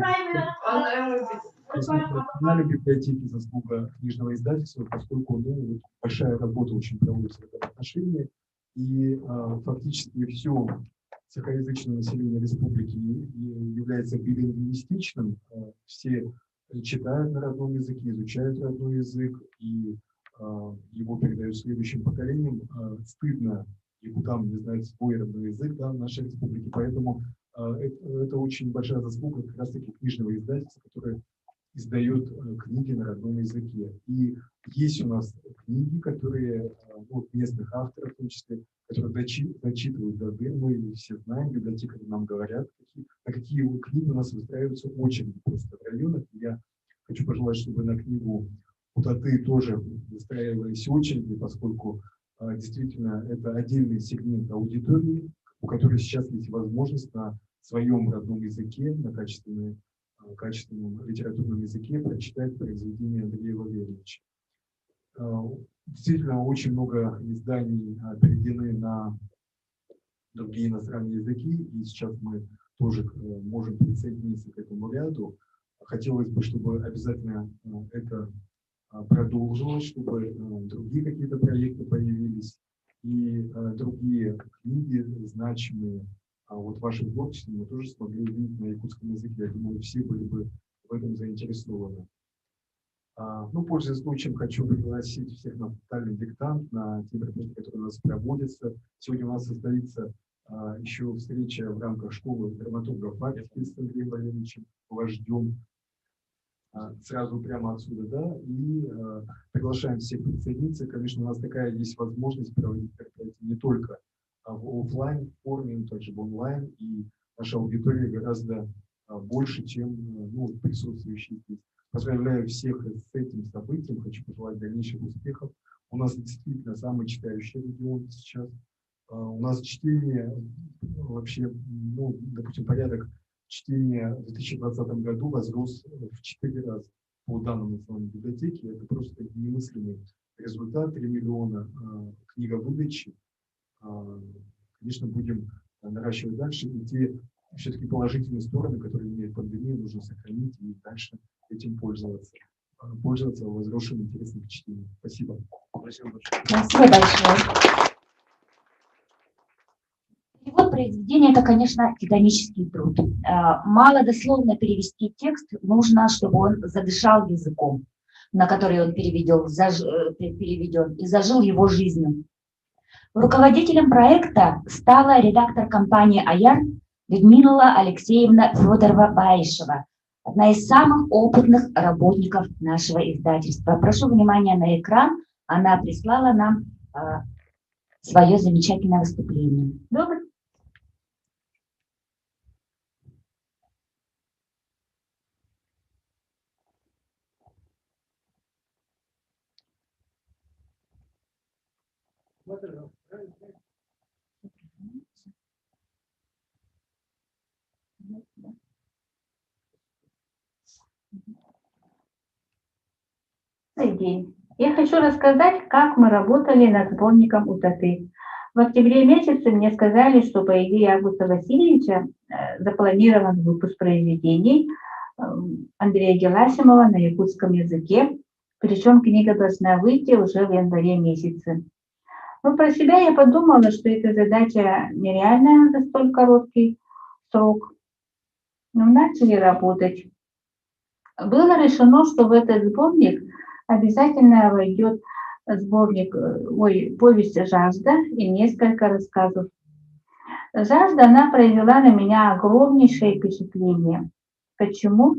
F: национальной библиотеки заслуга книжного издательства, поскольку большая работа очень проводится в этом отношении, и фактически все сахаязычное население республики является билингвистичным, все читают на родном языке, изучают родной язык, и его передают следующим поколениям. Стыдно якутам не знать свой родной язык, да, в нашей республике, поэтому это очень большая заслуга как раз-таки книжного издательства, которое издает книги на родном языке. И есть у нас книги, которые местных авторов, в том числе, которые зачитывают дады, мы все знаем, библиотекари нам говорят, на какие книги у нас выстраиваются очереди просто в районах. Я хочу пожелать, чтобы на книгу «Утаты» тоже выстраивались очереди, поскольку действительно это отдельный сегмент аудитории, у которой сейчас есть возможность на своем родном языке, на качественном литературном языке прочитать произведения Андрея Валерьевича. Действительно, очень много изданий переведены на другие иностранные языки, и сейчас мы тоже можем присоединиться к этому ряду. Хотелось бы, чтобы обязательно это продолжилось, чтобы другие какие-то проекты появились, и другие книги значимые вот вашим творчеством мы тоже смогли увидеть на якутском языке. Я думаю, все были бы в этом заинтересованы. Ну, пользуясь случаем, хочу пригласить всех на тотальный диктант, на те мероприятия, которые у нас проводятся. Сегодня у нас состоится еще встреча в рамках школы драматургов Апельки с Андреем Валерьевичем. Вас ждем сразу прямо отсюда, да, и приглашаем всех присоединиться. Конечно, у нас такая есть возможность проводить мероприятия не только в офлайн форме, но также в онлайн, и наша аудитория гораздо больше, чем присутствующие здесь. Поздравляю всех с этим событием, хочу пожелать дальнейших успехов. У нас действительно самый читающий регион сейчас. У нас чтение вообще, допустим, порядок чтения в 2020 году возрос в 4 раза по данным Национальной библиотеки. Это просто немыслимый результат. 3 миллиона книговыдачи. Конечно, будем наращивать дальше. И те все-таки положительные стороны, которые имеет пандемия, нужно сохранить и дальше этим пользоваться. Пользоваться возросшим интересом к чтению. Спасибо.
E: Спасибо большое. Перевод произведения – это, конечно, титанический труд. Мало дословно перевести текст, нужно, чтобы он задышал языком, на который он переведен, и зажил его жизнью. Руководителем проекта стала редактор компании «Аяр» Людмила Алексеевна Федорова-Баишева, одна из самых опытных работников нашего издательства. Прошу внимания на экран, она прислала нам свое замечательное выступление. Добрый. Добрый день.
G: Я хочу рассказать, как мы работали над сборником «Утаты». В октябре месяце мне сказали, что по идее Августа Васильевича запланирован выпуск произведений Андрея Герасимова на якутском языке, причем книга должна выйти уже в январе месяце. Но про себя я подумала, что эта задача нереальная за столь короткий срок. Но начали работать. Было решено, что в этот сборник обязательно войдет повесть «Жажда» и несколько рассказов. «Жажда», она произвела на меня огромнейшее впечатление. Почему?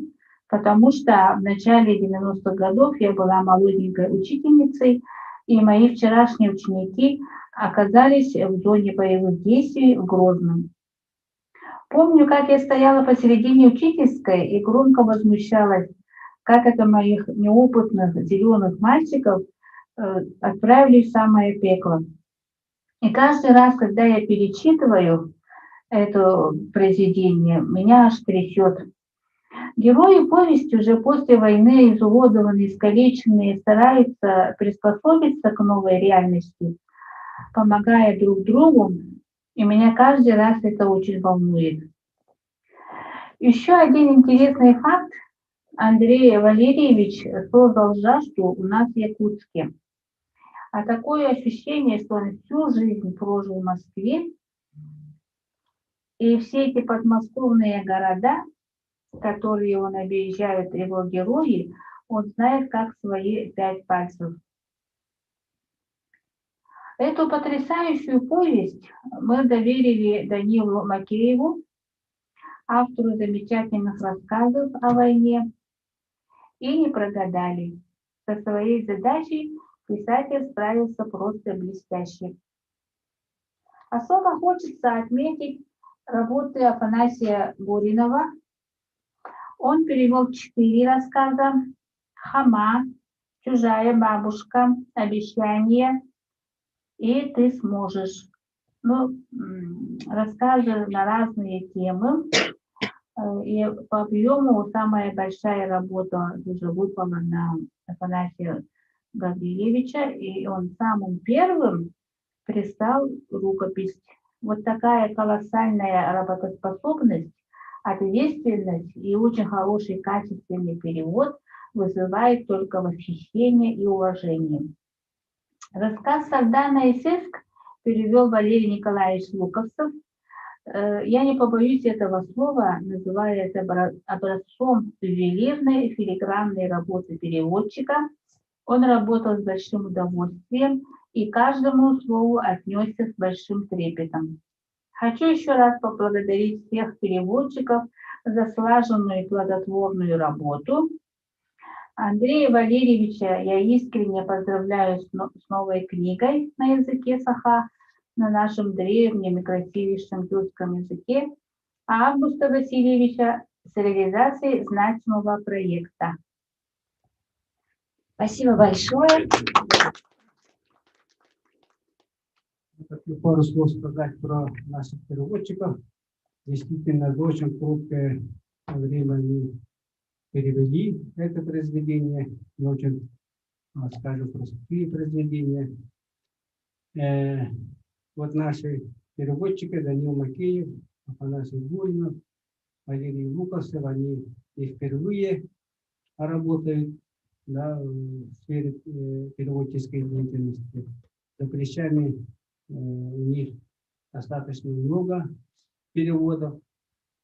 G: Потому что в начале 90-х годов я была молоденькой учительницей, и мои вчерашние ученики оказались в зоне боевых действий в Грозном. Помню, как я стояла посередине учительской и громко возмущалась, как это моих неопытных зеленых мальчиков отправили в самое пекло. И каждый раз, когда я перечитываю это произведение, меня аж трясет. Герои повести уже после войны, изуродованные, искалеченные, стараются приспособиться к новой реальности, помогая друг другу, и меня каждый раз это очень волнует. Еще один интересный факт. Андрей Валерьевич создал «Жажду» у нас в Якутске. А такое ощущение, что он всю жизнь прожил в Москве, и все эти подмосковные города, которые он объезжает, его герои, он знает как свои 5 пальцев. Эту потрясающую повесть мы доверили Данилу Макееву, автору замечательных рассказов о войне, и не прогадали. Со своей задачей писатель справился просто блестяще. Особо хочется отметить работы Афанасия Гуринова. Он перевел 4 рассказа: «Хама», «Чужая бабушка», «Обещание» и «Ты сможешь». Рассказы на разные темы. И по объему самая большая работа уже выпала на Афанасия Гаврилевича, и он самым первым прислал рукопись. Вот такая колоссальная работоспособность, ответственность и очень хороший качественный перевод вызывает только восхищение и уважение. Рассказ «Сардана и Сыск» перевел Валерий Николаевич Луковцев. Я не побоюсь этого слова, называя это образцом ювелирной филигранной работы переводчика. Он работал с большим удовольствием и к каждому слову отнесся с большим трепетом. Хочу еще раз поблагодарить всех переводчиков за слаженную и плодотворную работу. Андрея Валерьевича я искренне поздравляю с новой книгой на языке саха, на нашем древнем и красивейшем тюркском языке, а Августа Васильевича с реализацией значимого проекта.
A: Спасибо большое.
B: Пару слов сказать про наших переводчиков. Действительно, за очень короткое время они перевели это произведение, не очень, скажем, простые произведения. Вот наши переводчики Данил Макеев, Афанасий Гуринов, Валерий Луковцев, они и впервые работают, да, в сфере переводческой деятельности. За плечами у них достаточно много переводов.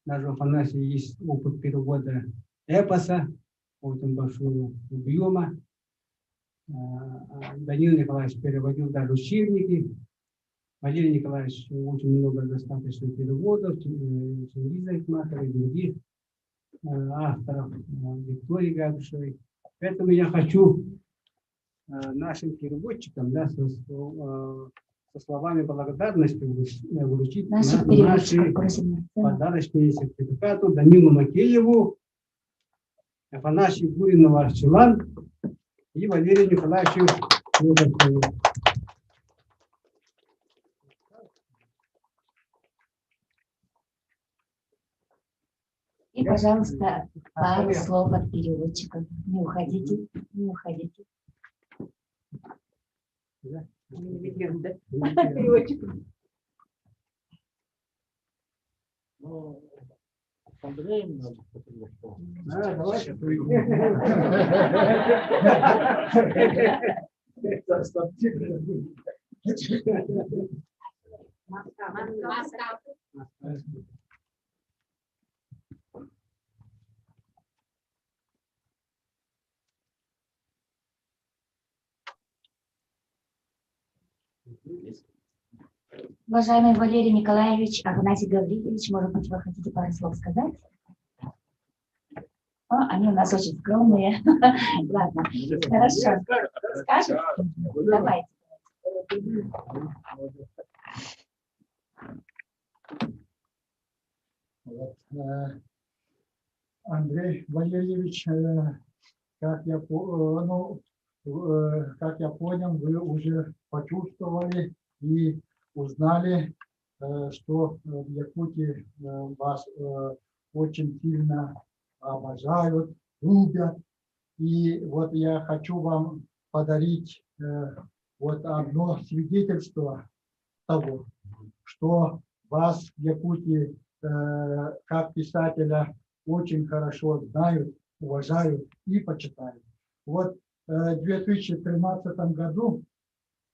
B: Даже у Афанасия есть опыт перевода эпоса, очень большого объема. Данил Николаевич переводил даже учебники. Валерий Николаевич очень много достаточно переводов, Чингиза Айтматова и других авторов, Виктории Габышевой. Поэтому я хочу нашим переводчикам, да, со словами благодарности вручить наши подарочные сертификаты Данилу Макееву, Афанасию Гурину Арчелан и Валерию Николаевичу Луковцеву.
A: И, пожалуйста, пару слов от переводчиков. Не уходите, не уходите.
B: Да?
H: Легенда.
B: Да.
H: Переводчик.
I: Ну, с Андреем надо потребовать.
B: Давайте.
E: Уважаемый Валерий Николаевич, Афанасий Гаврилович, может быть, вы хотите пару слов сказать? Они у нас очень скромные. Ладно, хорошо. Скажете? Давайте.
I: Вот, Андрей Валерьевич, как я понял, вы уже почувствовали и узнали, что в Якутии вас очень сильно обожают, любят. И вот я хочу вам подарить вот одно свидетельство того, что вас в Якутии как писателя очень хорошо знают, уважают и почитают. Вот в 2013 году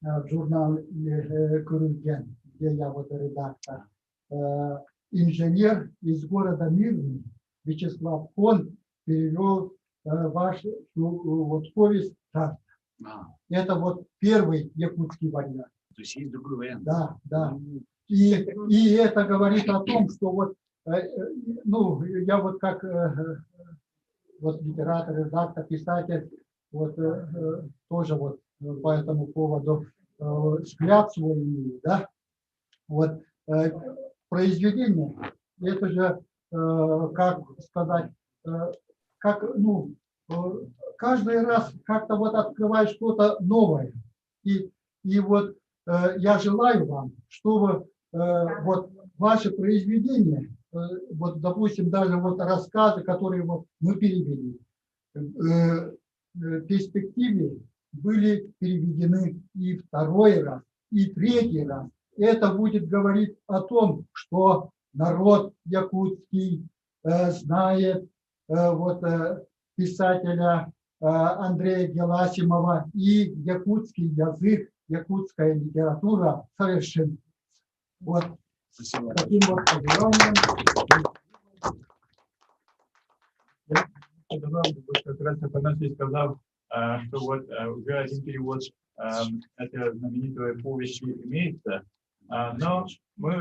I: в журнале «Курюген», где я вот редактор, инженер из города Мирный Вячеслав Кон перевел вашу вот повесть «Царство». Это вот первый якутский вариант.
C: То есть есть другой вариант.
I: Да, да. И это говорит о том, что вот, ну, я вот как вот литератор, редактор, писатель, вот тоже вот по этому поводу взгляд свой имею, да. Вот произведение, это же, как сказать, как, ну, каждый раз как-то вот открываешь что-то новое. И вот я желаю вам, чтобы вот ваши произведения, вот, допустим, даже вот рассказы, которые вот мы перевели, в перспективе были переведены и второй раз, и третий раз. Это будет говорить о том, что народ якутский знает вот писателя Андрея Геласимова, и якутский язык, якутская литература совершенствуется. Вот.
C: Спасибо.
I: Таким вот пожеланием.
F: Как раз Афанасий сказал, что вот уже один перевод этой знаменитой повести имеется, но мы,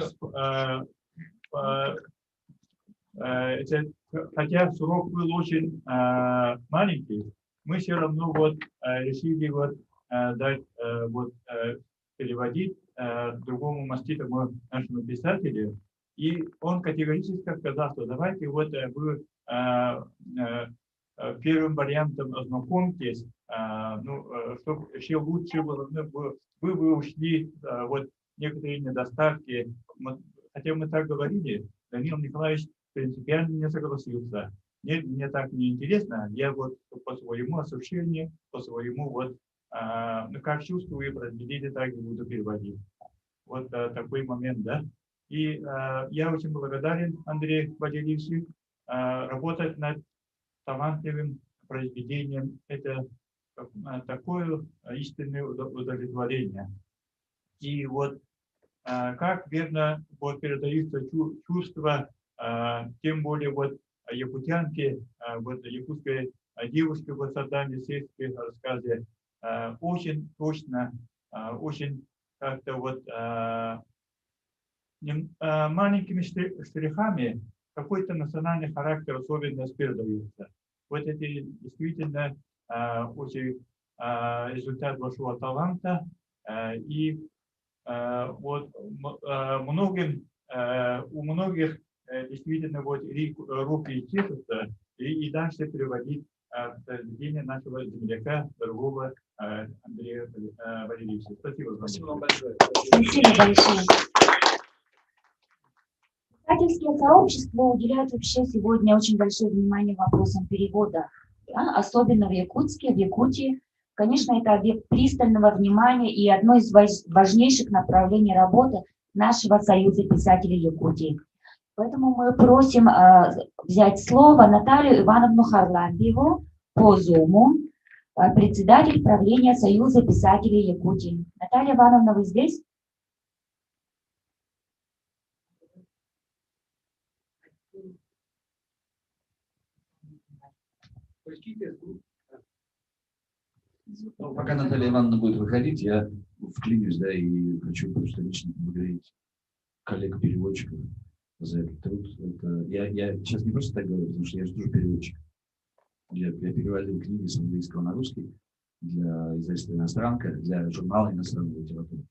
F: хотя срок был очень маленький, мы все равно вот решили вот дать вот переводить другому маститому нашему писателю, и он категорически сказал, что давайте вот вы первым вариантом ознакомьтесь, ну, чтобы еще лучше было, вы ушли вот некоторые недостатки, хотя мы так говорили, Данил Николаевич принципиально не согласился. Нет, мне так не интересно, я вот по своему ощущению, по своему вот, ну, как чувствую произведение, так и буду переводить. Вот такой момент, да. И я очень благодарен Андрею Валерьевичу. Работать над талантливым произведением – это такое истинное удовлетворение. И вот как верно вот передаются чувства, тем более вот якутянки, вот якутской девушки в создании сельской рассказе, очень точно, очень как-то вот маленькими штрихами какой-то национальный характер особенность передается. Вот это действительно очень результат вашего таланта. И вот у многих действительно вот руки чешутся и дальше переводить произведение нашего земляка, дорогого Андрея Валерьевича. Спасибо.
C: Спасибо вам большое.
E: Спасибо большое. Писательские сообщества уделяют вообще сегодня очень большое внимание вопросам перевода, да? Особенно в Якутске, в Якутии, Конечно, это объект пристального внимания и одно из важнейших направлений работы нашего Союза писателей Якутии. Поэтому мы просим взять слово Наталью Ивановну Харлампиеву по Зуму, председатель правления Союза писателей Якутии. Наталья Ивановна, вы здесь?
C: Ну, пока Наталья Ивановна будет выходить, я вклинюсь, да, и хочу просто лично поблагодарить коллег-переводчиков за этот труд. Я сейчас не просто так говорю, потому что я же тоже переводчик. Я переводил книги с английского на русский для издательства «Иностранка», для журнала «Иностранной литературы».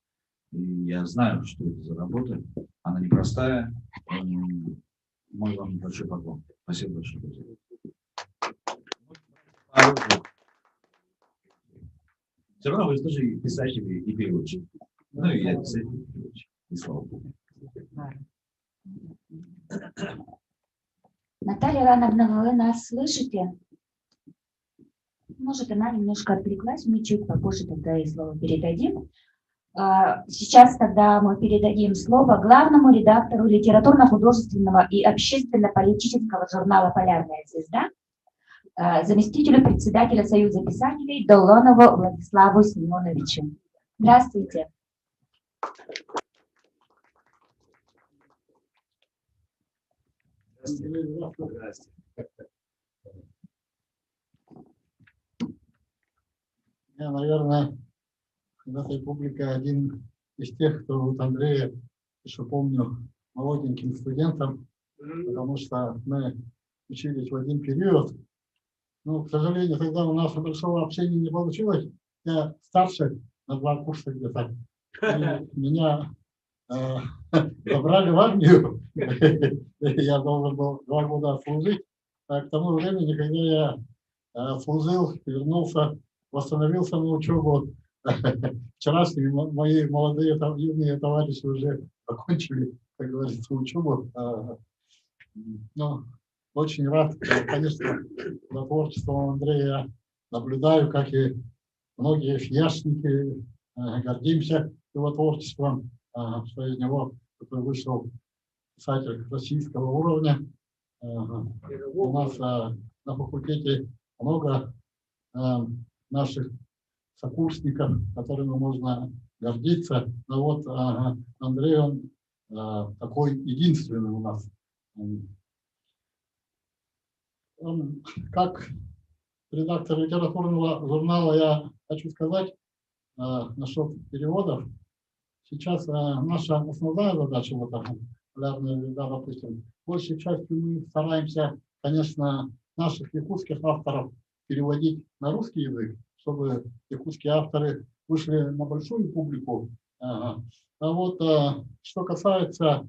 C: И я знаю, что это за работа. Она непростая. Мой вам большой поклон. Спасибо большое, друзья. Все равно вы же тоже и писатели, и переводчик. Ну и я писатель, и переводчик. И слава Богу.
E: Наталья Ивановна, вы нас слышите? Может, она немножко отвлеклась, мы чуть попозже тогда ей слово передадим. Сейчас тогда мы передадим слово главному редактору литературно-художественного и общественно-политического журнала «Полярная звезда», заместителю председателя Союза писателей Долонову Владиславу Семеновичу. Здравствуйте.
C: Здравствуйте.
I: Я, наверное, в этой публике один из тех, кто вот Андрея еще помню молоденьким студентом, потому что мы учились в один период. Но, к сожалению, тогда у нас большого общения не получилось. Я старше на 2 курса где-то. Меня забрали в армию. Я должен был 2 года отслужить. А к тому времени, когда я служил, вернулся, восстановился на учебу. Вчерашние мои молодые юные товарищи уже окончили, как говорится, учебу. Но очень рад, конечно, за творчеством Андрея наблюдаю, как и многие фияшники, гордимся его творчеством, что из него вышел писатель российского уровня. У нас на факультете много наших сокурсников, которыми можно гордиться. Но вот Андрей, он такой единственный у нас. Он, как редактор литературного журнала, я хочу сказать насчет переводов. Сейчас наша основная задача, вот «Полярная звезда», допустим, большей частью мы стараемся, конечно, наших якутских авторов переводить на русский язык, чтобы якутские авторы вышли на большую публику. А вот что касается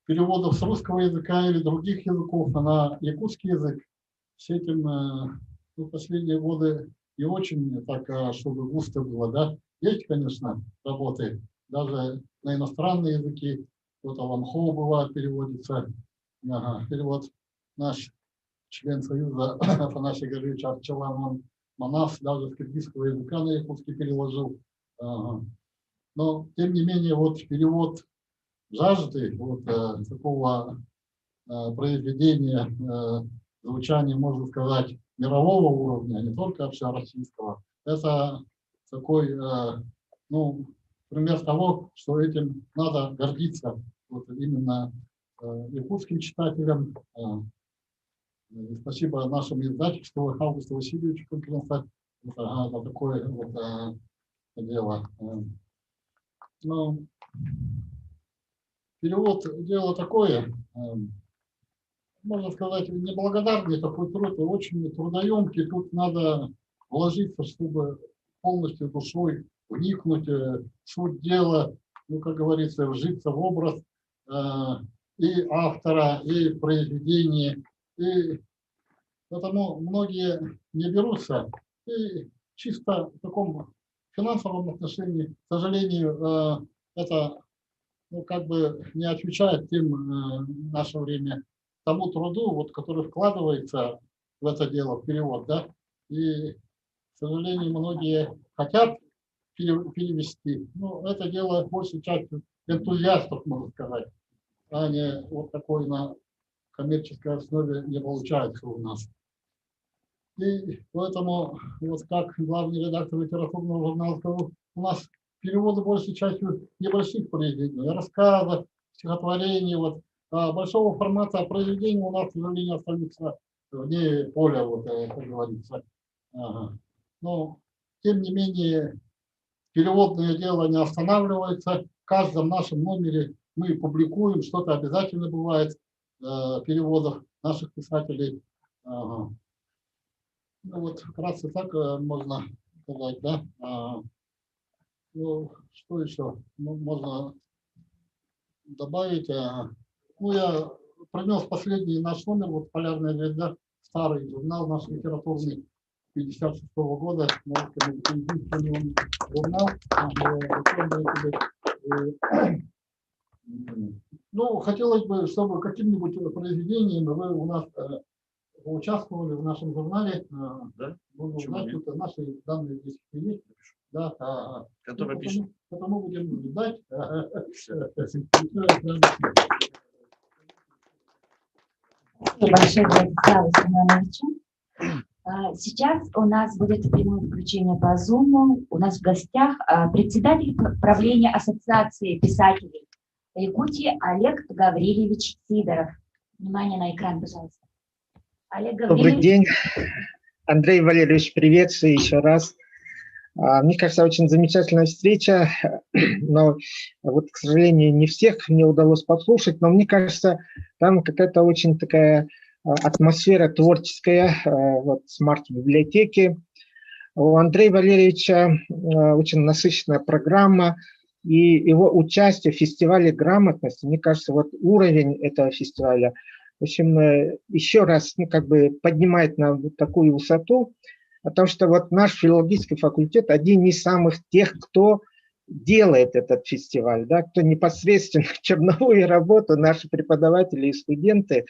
I: переводов с русского языка или других языков на якутский язык, с этим в последние годы не очень так, чтобы густо было. Да? Есть, конечно, работы даже на иностранные языки. Вот Аламхоу бывает переводится. Перевод наш член Союза Афанасий Гаврилович Арчалан, он Манас даже с киргизского языка на якутский переложил. Но, тем не менее, вот перевод жажды вот такого произведения, звучания, можно сказать, мирового уровня, не только общероссийского, это такой, ну, пример того, что этим надо гордиться вот именно якутским читателям. Спасибо нашему издательству Августу Васильевичу конкретно за такое вот дело. Ну, перевод дело такое, можно сказать, неблагодарный такой труд, и очень трудоемкий. Тут надо вложиться, чтобы полностью душой вникнуть в суть дела, ну, как говорится, вжиться в образ и автора, и произведения. И потому многие не берутся. И чисто в таком финансовом отношении, к сожалению, это, ну, как бы не отвечает тем в наше время тому труду, вот, который вкладывается в это дело, в перевод, да. И, к сожалению, многие хотят перевести. Но это дело большей частью энтузиастов, можно сказать, а не вот такой на коммерческой основе не получается у нас. И поэтому, вот как главный редактор литературного журнала сказал, у нас переводы большей частью небольших произведений, рассказов, стихотворений, вот, а большого формата произведений у нас, к сожалению, остаются вне поля, вот, как говорится. Ага. Но, тем не менее, переводное дело не останавливается. В каждом нашем номере мы публикуем, что-то обязательно бывает переводов наших писателей. Ага. Ну вот вкратце так можно сказать, да. Ну, что еще можно добавить? Ну, я принес последний наш номер, вот «Полярная звезда», старый журнал наш литературный 56-го года, журнал. Ну, хотелось бы, чтобы каким-нибудь произведением вы у нас участвовали в нашем журнале.
D: Да?
I: Узнать, тут наши данные здесь есть. Да,
D: Который
I: ну,
D: пишет.
I: потому будем ждать.
E: Спасибо большое, Владиславу Семеновичу. Сейчас у нас будет прямое включение по Zoom. У нас в гостях председатель правления Ассоциации писателей Якутии Олег Гаврильевич Сидоров. Внимание на экран, пожалуйста. Олег Гаврильевич.
H: Добрый день, Андрей Валерьевич, приветствую еще раз. Мне кажется, очень замечательная встреча, но вот, к сожалению, не всех мне удалось послушать, но мне кажется, там какая-то очень такая атмосфера творческая, вот смарт-библиотеки. У Андрея Валерьевича очень насыщенная программа, и его участие в фестивале грамотности, мне кажется, вот уровень этого фестиваля, в общем, еще раз как бы поднимает на вот такую высоту, потому что вот наш филологический факультет один из самых тех, кто делает этот фестиваль, да, кто непосредственно черновую работу, наши преподаватели и студенты.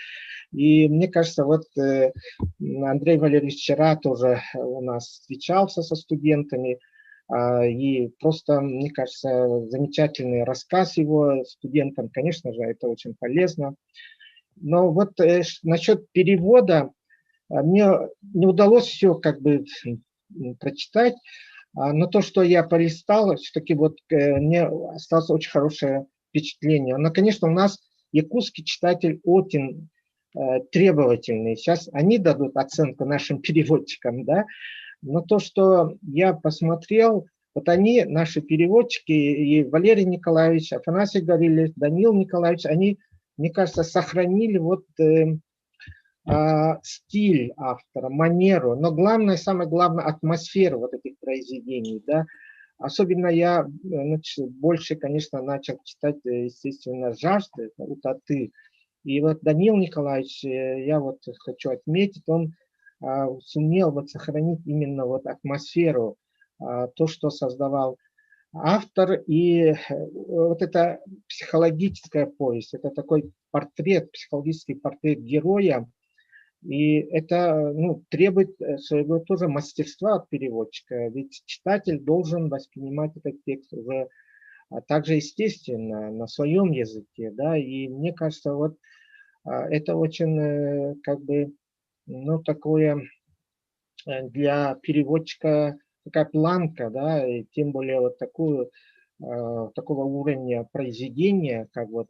H: И мне кажется, вот Андрей Валерьевич вчера тоже у нас встречался со студентами, и просто, мне кажется, замечательный рассказ его студентам, конечно же, это очень полезно. Но вот насчет перевода мне не удалось все как бы прочитать, но то, что я полистал, все-таки вот мне осталось очень хорошее впечатление. Но, конечно, у нас якутский читатель очень требовательный. Сейчас они дадут оценку нашим переводчикам, да, но то, что я посмотрел, вот они, наши переводчики, и Валерий Николаевич, Афанасий Гаврилович, Данил Николаевич, они, мне кажется, сохранили вот стиль автора, манеру, но главное, самое главное, атмосферу вот этих произведений, да. Особенно я больше, конечно, начал читать, естественно, «Жажды» у Таты. И вот Данил Николаевич, я вот хочу отметить, он сумел вот сохранить именно вот атмосферу, то, что создавал автор, и вот это психологическая повесть, это такой портрет, психологический портрет героя, и это требует своего тоже мастерства от переводчика, ведь читатель должен воспринимать этот текст уже также естественно, на своем языке, да, и мне кажется, вот это очень как бы, такое для переводчика такая планка, да, и тем более вот такого уровня произведения, как вот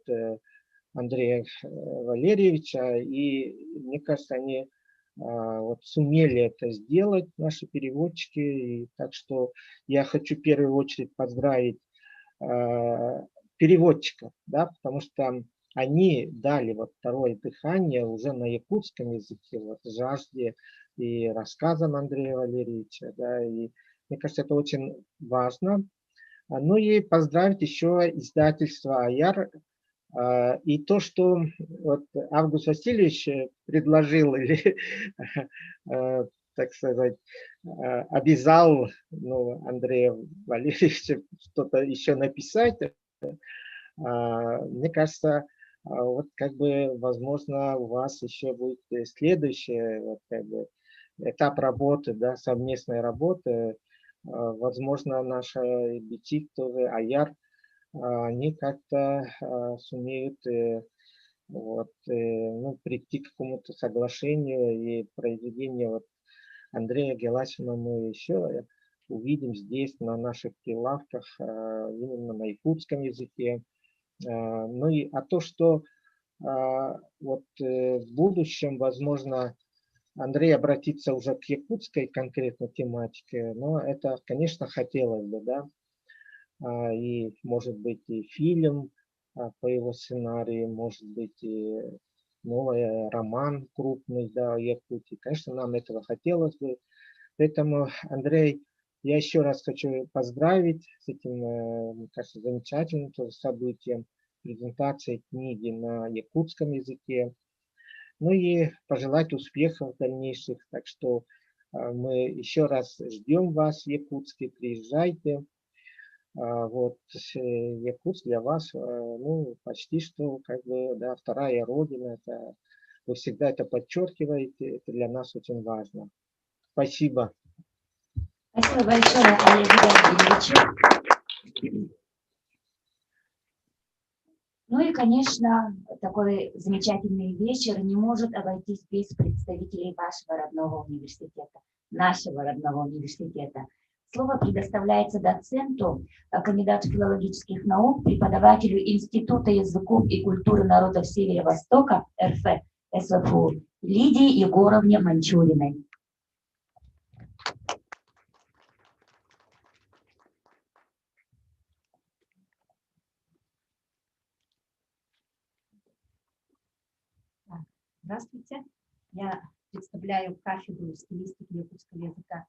H: Андрея Валерьевича, и мне кажется, они вот сумели это сделать, наши переводчики, и так что я хочу в первую очередь поздравить переводчиков, да, потому что они дали вот второе дыхание уже на якутском языке, вот «Жажде» и рассказам Андрея Валерьевича, да, и мне кажется, это очень важно. Ну и поздравить еще издательство «Аяр», и то, что вот Август Васильевич предложил или, так сказать, обязал Андрея Валерьевича что-то еще написать, мне кажется, вот как бы, возможно, у вас еще будет следующее вот как бы этап работы, да, совместной работы. Возможно, наша Бетик тоже, Аяр, они как-то сумеют ну, прийти к какому-то соглашению, и произведение вот Андрея Геласимова мы еще увидим здесь, на наших прилавках, именно на якутском языке. Ну и то, что вот в будущем, возможно, Андрей обратится уже к якутской конкретно тематике, но это, конечно, хотелось бы, да. И, может быть, и фильм по его сценарию, может быть, и новый роман крупный, да, о Якутии. Конечно, нам этого хотелось бы. Поэтому, Андрей, я еще раз хочу поздравить с этим, мне кажется, замечательным тоже событием, презентацией книги на якутском языке. Ну и пожелать успехов дальнейших. Так что мы еще раз ждем вас в Якутске, приезжайте. Вот Якутск для вас, ну, почти что, как бы, да, вторая родина. Это, вы всегда это подчеркиваете, это для нас очень важно. Спасибо.
E: Спасибо большое, Олег Владимирович. Ну и, конечно, такой замечательный вечер не может обойтись без представителей вашего родного университета, нашего родного университета. Слово предоставляется доценту, кандидату филологических наук, преподавателю Института языков и культуры народов Северо-Востока РФ СВФУ Лидии Егоровне Манчуриной.
J: Здравствуйте. Я представляю кафедру стилистики якутского языка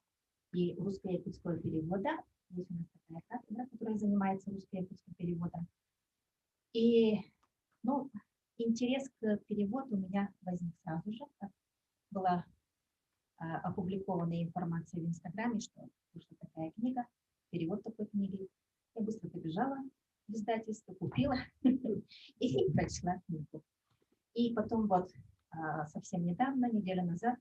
J: и русско-якутского перевода. Здесь у нас такая кафедра, которая занимается русско-якутским переводом. И, ну, интерес к переводу у меня возник сразу же, как была опубликована информация в Инстаграме, что вышла такая книга, перевод такой книги. Я быстро побежала в издательство, купила и прочла книгу. И потом вот совсем недавно, неделю назад,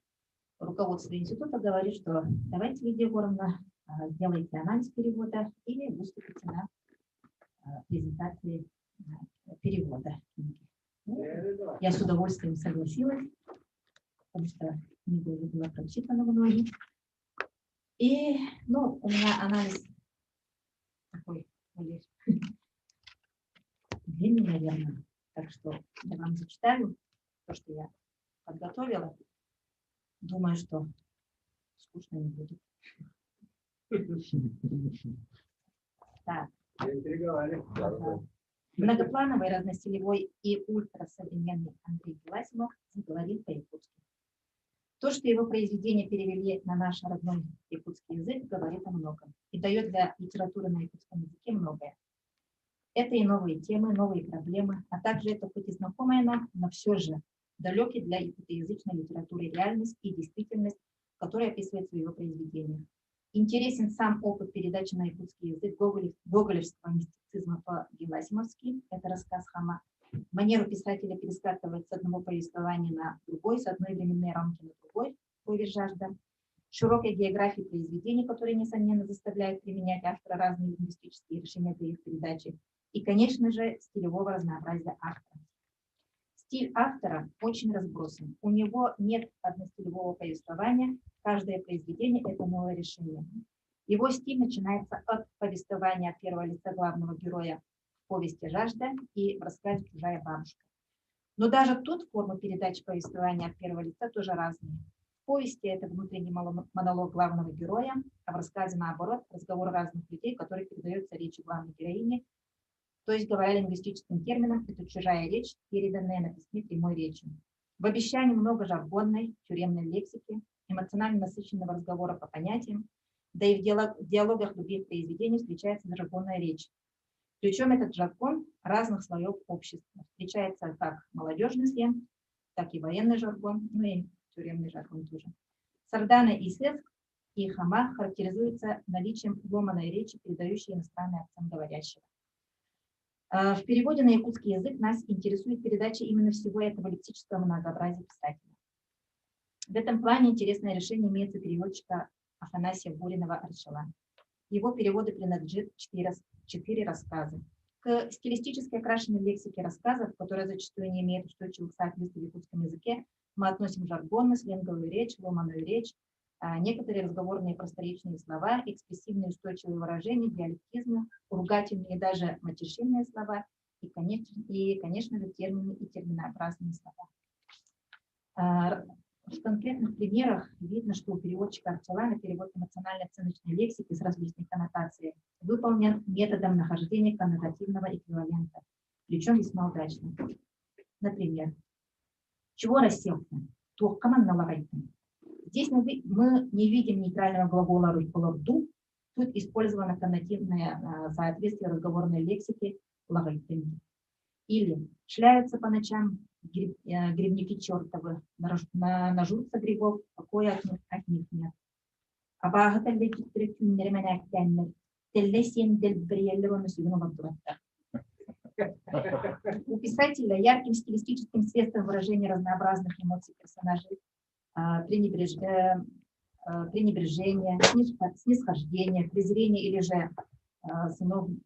J: руководство института говорит, что давайте, Лидия Егоровна, сделайте анализ перевода и выступите на презентации перевода книги. Ну, я с удовольствием согласилась, потому что книга уже была прочитана многими. И, ну, у меня анализ такой более длинный, наверное, так что я вам зачитаю то, что я подготовила. Думаю, что скучно не будет. Так. Многоплановый, разностилевой и ультрасовременный Андрей Геласимов заговорил по-якутски. То, что его произведения перевели на наш родной якутский язык, говорит о многом и дает для литературы на якутском языке многое. Это и новые темы, новые проблемы, а также это хоть и знакомая нам, но все же далекий для якутоязычной литературы реальность и действительность, которая описывается в его произведениях. Интересен сам опыт передачи на якутский язык гоголевского мистицизма по-геласимовски, это рассказ Хама, манеру писателя перескакивать с одного повествования на другой, с одной временной рамки на другой, повесть «Жажда», широкой географии произведений, которые, несомненно, заставляют применять автора разные лингвистические решения для их передачи, и, конечно же, стилевого разнообразия автора. Стиль автора очень разбросан. У него нет одностилевого повествования. Каждое произведение – это новое решение. Его стиль начинается от повествования от первого лица главного героя в повести «Жажда» и в рассказе «Чужая бабушка». Но даже тут формы передачи повествования от первого лица тоже разные. В повести это внутренний монолог главного героя, а в рассказе, наоборот, разговор разных людей, которые передаются речью главной героини. То есть, говоря лингвистическим термином, это чужая речь, переданная на письме прямой речью. В обещании много жаргонной, тюремной лексики, эмоционально насыщенного разговора по понятиям, да и в диалогах других произведений встречается жаргонная речь. Причем этот жаргон разных слоев общества. Встречается как молодежный сленг, так и военный жаргон, ну и тюремный жаргон тоже. Сардана и Сеск и Хама характеризуются наличием ломаной речи, передающей иностранный акцент говорящего. В переводе на якутский язык нас интересует передача именно всего этого лексического многообразия писателя. В этом плане интересное решение имеется переводчика Афанасия Буринова-Аршала. Его переводы принадлежат 4 рассказа. К стилистически окрашенной лексике рассказов, которая зачастую не имеет устойчивых соответствий в якутском языке, мы относим жаргонную, сленговую речь, ломаную речь, некоторые разговорные просторечные слова, экспрессивные устойчивые выражения, диалектизмы, ругательные и даже матершинные слова и, конечно же, термины и терминообразные слова. В конкретных примерах видно, что у переводчика Арчалана перевод эмоционально-оценочной лексики с различной коннотацией выполнен методом нахождения коннотативного эквивалента, причем весьма удачно. Например, чего расселся? Здесь мы не видим нейтрального глагола «ду», тут использовано коннотивное соответствие разговорной лексики «лагайтын». Или шляются по ночам грибники чертовы, нажрутся грибов, покоя от них нет. У писателя ярким стилистическим средством выражения разнообразных эмоций персонажей, пренебрежение, снисхождение, презрение или же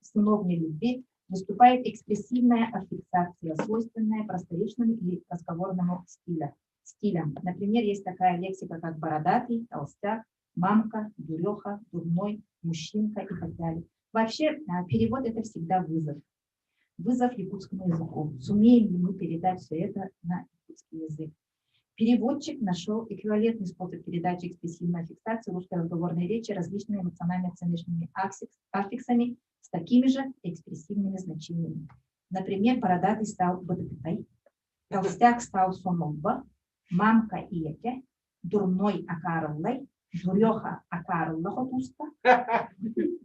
J: сыновней любви выступает экспрессивная аффиксация, свойственная просторечному и разговорному стилям. Например, есть такая лексика, как бородатый, толстяк, мамка, дуреха, дурной, мужчинка и так далее. Вообще, перевод – это всегда вызов. Вызов якутскому языку. Сумеем ли мы передать все это на якутский язык? Переводчик нашел эквивалентный способ передачи экспрессивной аффиксации русской разговорной речи различными эмоционально-оценочными аффиксами с такими же экспрессивными значениями. Например, бородатый стал бадапитай, толстяк стал сонобба, мамка иеке, дурной акарлай, дуреха акарлахотуста,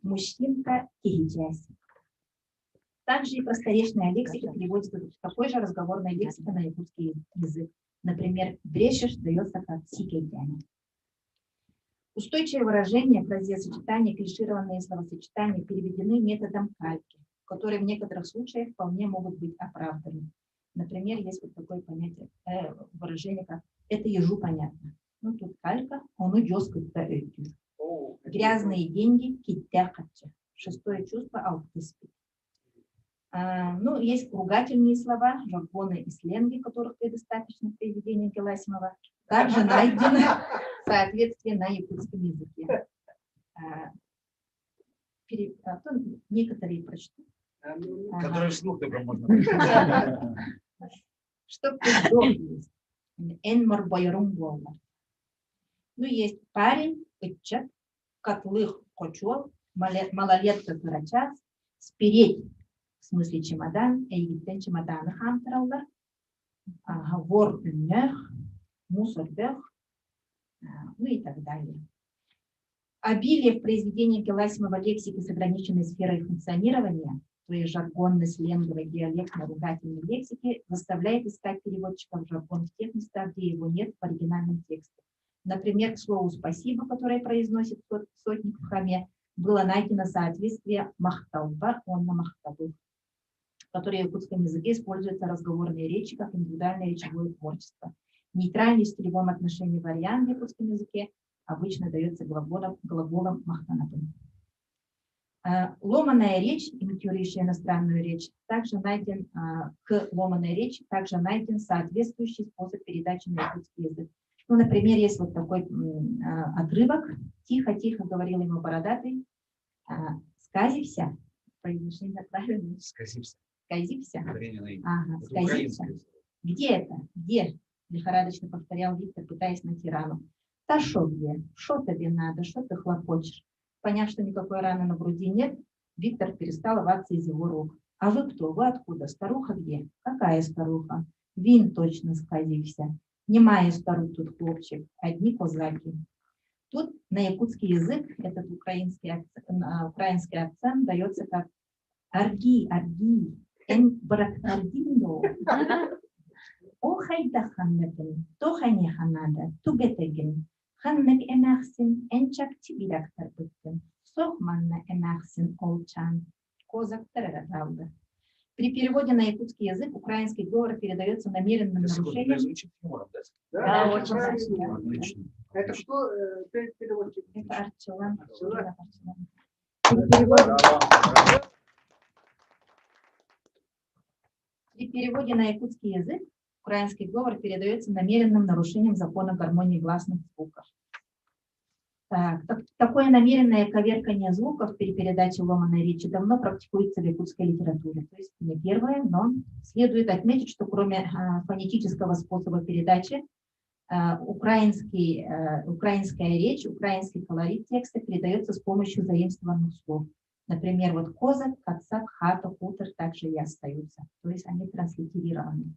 J: мужчинка кихичаси. Также и просторечная лексика переводится с такой же разговорной лексикой на якутский язык. Например, брешешь дается как сикейдяне. Устойчивые выражения, фразеосочетания, клишированные словосочетания переведены методом кальки, которые в некоторых случаях вполне могут быть оправданы. Например, есть вот такое понятие, выражение, как «это ежу понятно». Ну, тут калька, он уйдет к эти. Грязные деньги, киттякатча. Шестое чувство, аутиспит. Ну, есть ругательные слова, жаргоны и сленги, которых предостаточно в произведении Геласимова. Также найдено соответствие на якутском языке. Некоторые прочту.
C: Которые вслух только можно.
J: Что предок есть? Энмар байрум волна. Ну, есть парень, итчат, котлых кочел, малолетка карачас, спереть, в смысле чемодан, эйгиттен чемоданы хамтаралдар, вор үннех, мусор бех, ну и так далее. Обилие в произведении Геласимова лексики с ограниченной сферой функционирования, то есть жаргонной, сленговой, диалектной, ругательной лексики, заставляет искать переводчиков жаргон в тех местах, где его нет в оригинальном тексте. Например, к слову «спасибо», которое произносит сотник в храме, было найдено соответствие «махталба», он на «махталбу», которые в якутском языке используются разговорные речи как индивидуальное речевое творчество. Нейтральный в стилевом отношении вариант в якутском языке обычно дается глаголом «махтанатун». Ломаная речь, имитирующая иностранную речь, также найден к ломаной речи также найден соответствующий способ передачи на якутский язык. Ну, например, есть вот такой отрывок. Тихо-тихо говорил ему бородатый. Сказився. Произношение правильно?
C: Сказився.
J: Сказився.
C: Ага,
J: сказився. Где это? Где? Лихорадочно повторял Виктор, пытаясь найти рану. Да шо где? Шо тебе надо? Что ты хлопочешь? Поняв, что никакой раны на груди нет, Виктор перестал рваться из его рук. А вы кто? Вы откуда? Старуха где? Какая старуха? Вин точно сказився. Немає старух тут хлопчик, одни козаки. Тут на якутский язык этот украинский акцент дается как арги, эн барактардиндо. Охайда ханнекен, тохане ханада, тугетеген, ханнек эмахсин, энчак тибирактар быттен, сохманна эмахсин олчан, козак тараравда. При переводе на якутский язык украинский говор передается намеренным нарушением. Да, очень хорошо.
C: Отлично.
B: Это кто переводчик?
J: Это Арчелан.
B: Арчелан.
J: При переводе на якутский язык украинский говор передается намеренным нарушением закона гармонии гласных звуков. Такое намеренное коверкание звуков при передаче ломаной речи давно практикуется в якутской литературе. То есть не первое, но следует отметить, что кроме фонетического способа передачи, украинская речь, украинский колорит текста передается с помощью заимствованных слов. Например, вот козак, кацак, хата, хутор также и остаются. То есть они транслитерированы.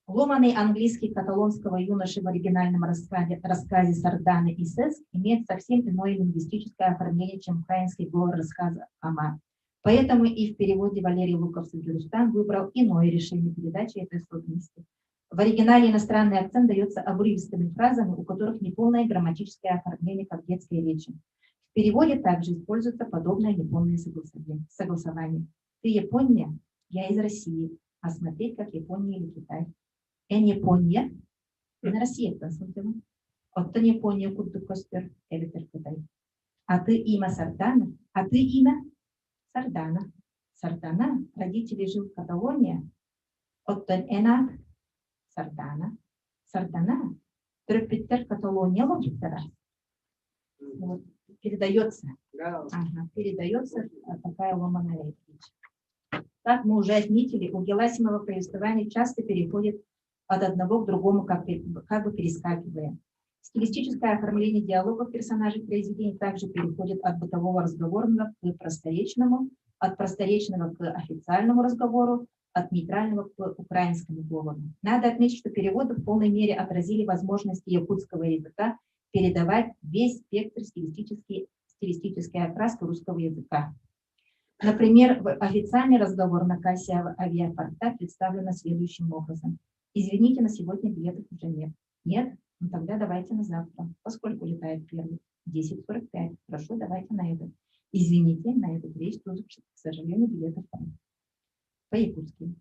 J: Ломаный английский каталонского юноши в оригинальном рассказе Сарданы и Сеск имеет совсем иное лингвистическое оформление, чем украинский говор рассказа Ама. Поэтому и в переводе Валерий Луков-Сагирустан выбрал иное решение передачи этой особенности. В оригинале иностранный акцент дается обрывистыми фразами, у которых неполное грамматическое оформление, как в детской речи. В переводе также используется подобное неполное согласование. Ты Япония, я из России, а смотреть как Япония или Китай. En Япония, на России это смотрим. Оттон Япония курду костер, элитер Китай. А ты имя Сардана, а ты имя Сардана. Сардана, родители жил в Каталонии. Оттон Энат Сардана. Сардана, Трепетер Каталония логитера. Вот, передается. Ага, передается такая ломаная речь. Как мы уже отметили, у Геласимова повествование часто переходит от одного к другому, как бы перескакивая. Стилистическое оформление диалогов персонажей произведений также переходит от бытового разговорного к просторечному, от просторечного к официальному разговору, от нейтрального к украинскому говору. Надо отметить, что переводы в полной мере отразили возможности якутского языка передавать весь спектр стилистической окраски русского языка. Например, официальный разговор на кассе авиапорта представлен следующим образом. Извините, на сегодня билетов уже нет. Нет? Ну тогда давайте на завтра. Поскольку летает первый? 10:45. Хорошо, давайте на этот. Извините, на этот рейс тоже, к сожалению, билетов нет. По-якутски.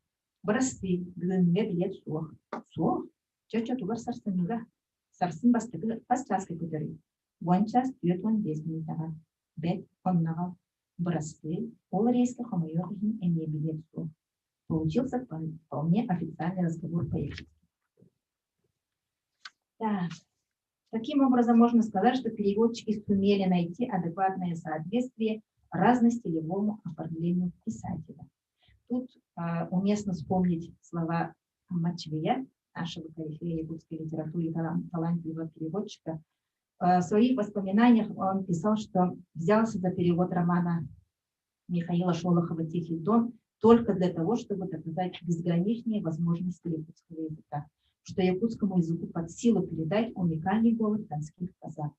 J: Барасы, гынге билет суах. Суах? Чё тугар сарсыныга. Сарсын бастыгы пастраской көтөрүй. Гуанчас түйет 15 минутага. Бет оннага. Барасы, ол рейске хамайор үшін эне билет суах. Получился вполне официальный разговор по-якутски. Так. Таким образом, можно сказать, что переводчики сумели найти адекватное соответствие разностилевому оформлению писателя. Тут уместно вспомнить слова Мачвия, нашего корифея якутской литературы и талантливого переводчика. В своих воспоминаниях он писал, что взялся за перевод романа Михаила Шолохова «Тихий дон» только для того, чтобы доказать безграничные возможности якутского языка, что якутскому языку под силу передать уникальный голос донских казахов.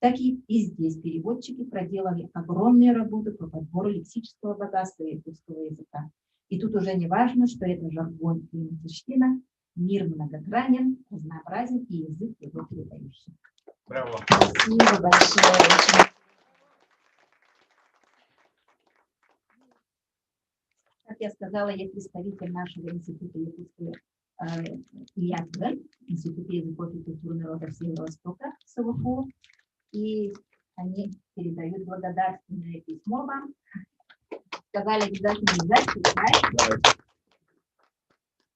J: Так и здесь переводчики проделали огромные работы по подбору лексического богатства якутского языка. И тут уже не важно, что это жаргон и матерщина, мир многогранен, разнообразен и язык его передающий.
D: Браво.
E: Спасибо большое.
J: Как я сказала, я представитель нашего института якутского ИЯК, Института языков и культуры народов Северо-Востока, СВФУ, и они передают благодарственное письмо вам. Сказали, обязательно читать.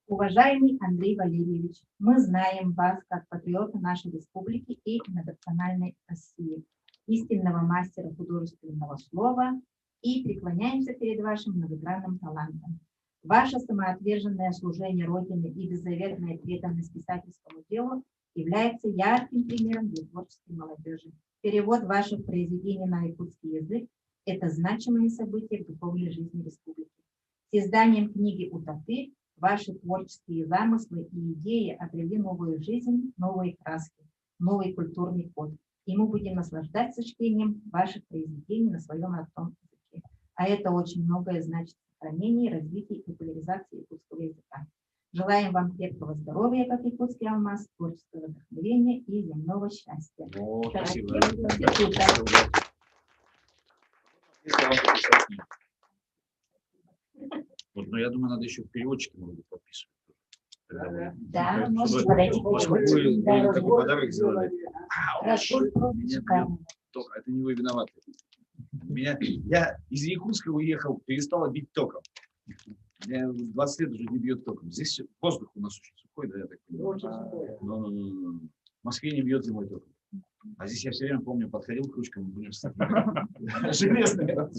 J: Уважаемый Андрей Валерьевич, мы знаем вас как патриота нашей республики и многонациональной России, истинного мастера художественного слова, и преклоняемся перед вашим многогранным талантом. Ваше самоотверженное служение Родине и беззаветная преданность писательскому делу является ярким примером для творческой молодежи. Перевод ваших произведений на якутский язык – это значимое событие в духовной жизни республики. С изданием книги «Утаты» ваши творческие замыслы и идеи обрели новую жизнь, новые краски, новый культурный код. И мы будем наслаждаться чтением ваших произведений на своем родном языке. А это очень многое значит в сохранении, развитии и популяризации якутского языка. Желаем вам крепкого здоровья, как якутский алмаз, творческого вдохновения и земного счастья.
C: О, спасибо. Вот, но я думаю, надо еще переводчики могут подписывать.
A: Да, можете подойти к
C: Вы такой подарок сделали. Это не вы виноваты. Я из Якутска уехал, перестал бить током. Меня 20 лет уже не бьет током. Здесь воздух у нас очень сухой, да, я так понимаю. Но в Москве не бьет зимой током. А здесь я все время помню, подходил к ручкам в университете. Железные.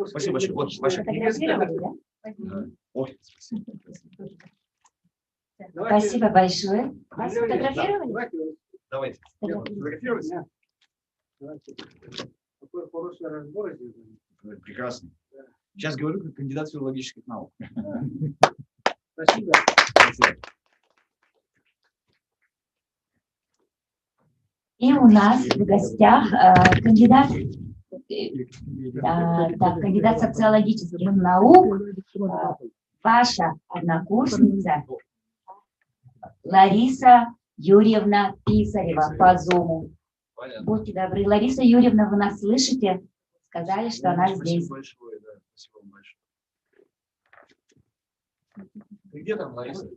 C: Спасибо большое. Вот ваша книга. Ой, спасибо.
A: Спасибо большое. Вас фотографировали?
C: Давайте.
B: Фотографируйся. Какой хороший разбор.
C: Прекрасно. Сейчас говорю как кандидат филологических наук.
B: Спасибо.
A: И у нас в гостях кандидат социологических наук, ваша однокурсница Лариса Юрьевна Писарева по Зуму. Будьте добры. Лариса Юрьевна, вы нас слышите? Сказали, что она здесь.
C: Спасибо большое, да. Спасибо вам большое. Ты где там, Лариса?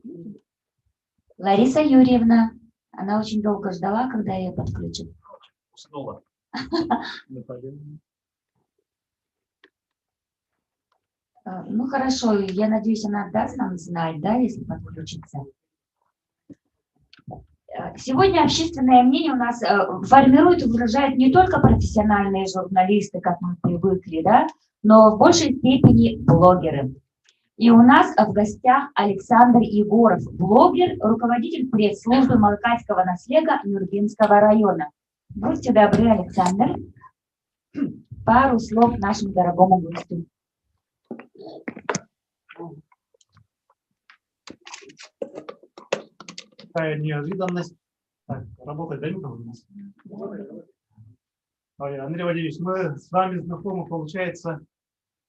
A: Лариса Юрьевна. Она очень долго ждала, когда ее подключат.
C: Уснула.
A: Ну хорошо, я надеюсь, она даст нам знать, да, если подключится. Сегодня общественное мнение у нас формирует и выражает не только профессиональные журналисты, как мы привыкли, да, но в большей степени блогеры. И у нас в гостях Александр Егоров, блогер, руководитель пресс-службы Малакайского наслега Нюрбинского района. Будьте добры, Александр, пару слов нашему дорогому гостю.
K: Такая неожиданность. Так, работать дают у нас. Андрей Валерьевич, мы с вами знакомы, получается,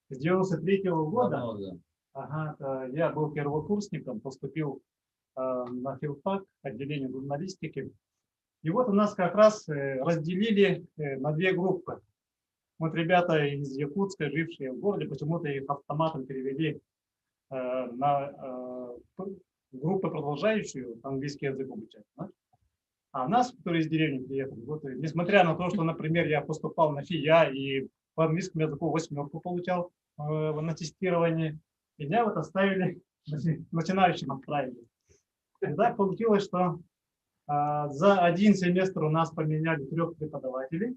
K: с 93-го года. Ага, я был первокурсником, поступил на филфак, отделение журналистики. И вот у нас как раз разделили на две группы. Вот ребята из Якутска, жившие в городе, почему-то их автоматом перевели на группы, продолжающие английский язык обучать. Да? А нас, которые из деревни приехали, вот, несмотря на то, что, например, я поступал на ФИЯ и по английскому языку 8 получал на тестировании, меня вот оставили, начинающим отправили. И так получилось, что за один семестр у нас поменяли 3 преподавателей.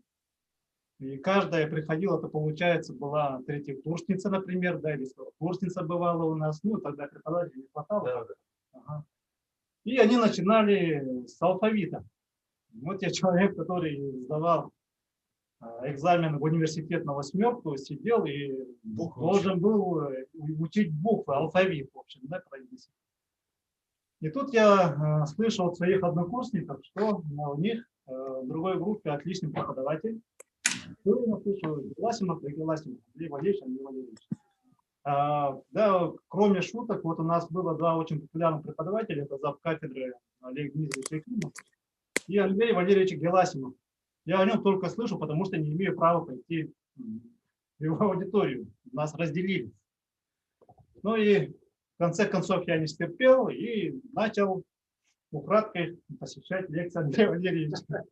K: И каждая приходила, это получается, была третьекурсница, например, да, или второкурсница бывала у нас. Ну, тогда преподавателей не хватало. Ага. И они начинали с алфавита. Вот я человек, который сдавал экзамен в университет на 8, сидел и должен был учить буквы, алфавит, в общем, да, произнести. И тут я слышал от своих однокурсников, что у них в другой группе отличный преподаватель. Я слышу Геласимов, Андрей Валерьевич. Да, кроме шуток, вот у нас было 2 очень популярных преподавателя, это завкафедры Олег Дмитриевич Якимов и Андрей Валерьевич Геласимов. Я о нем только слышу, потому что не имею права пойти в его аудиторию. Нас разделили. Ну и в конце концов я не стерпел и начал украдкой посещать лекции Андрея Валерьевича.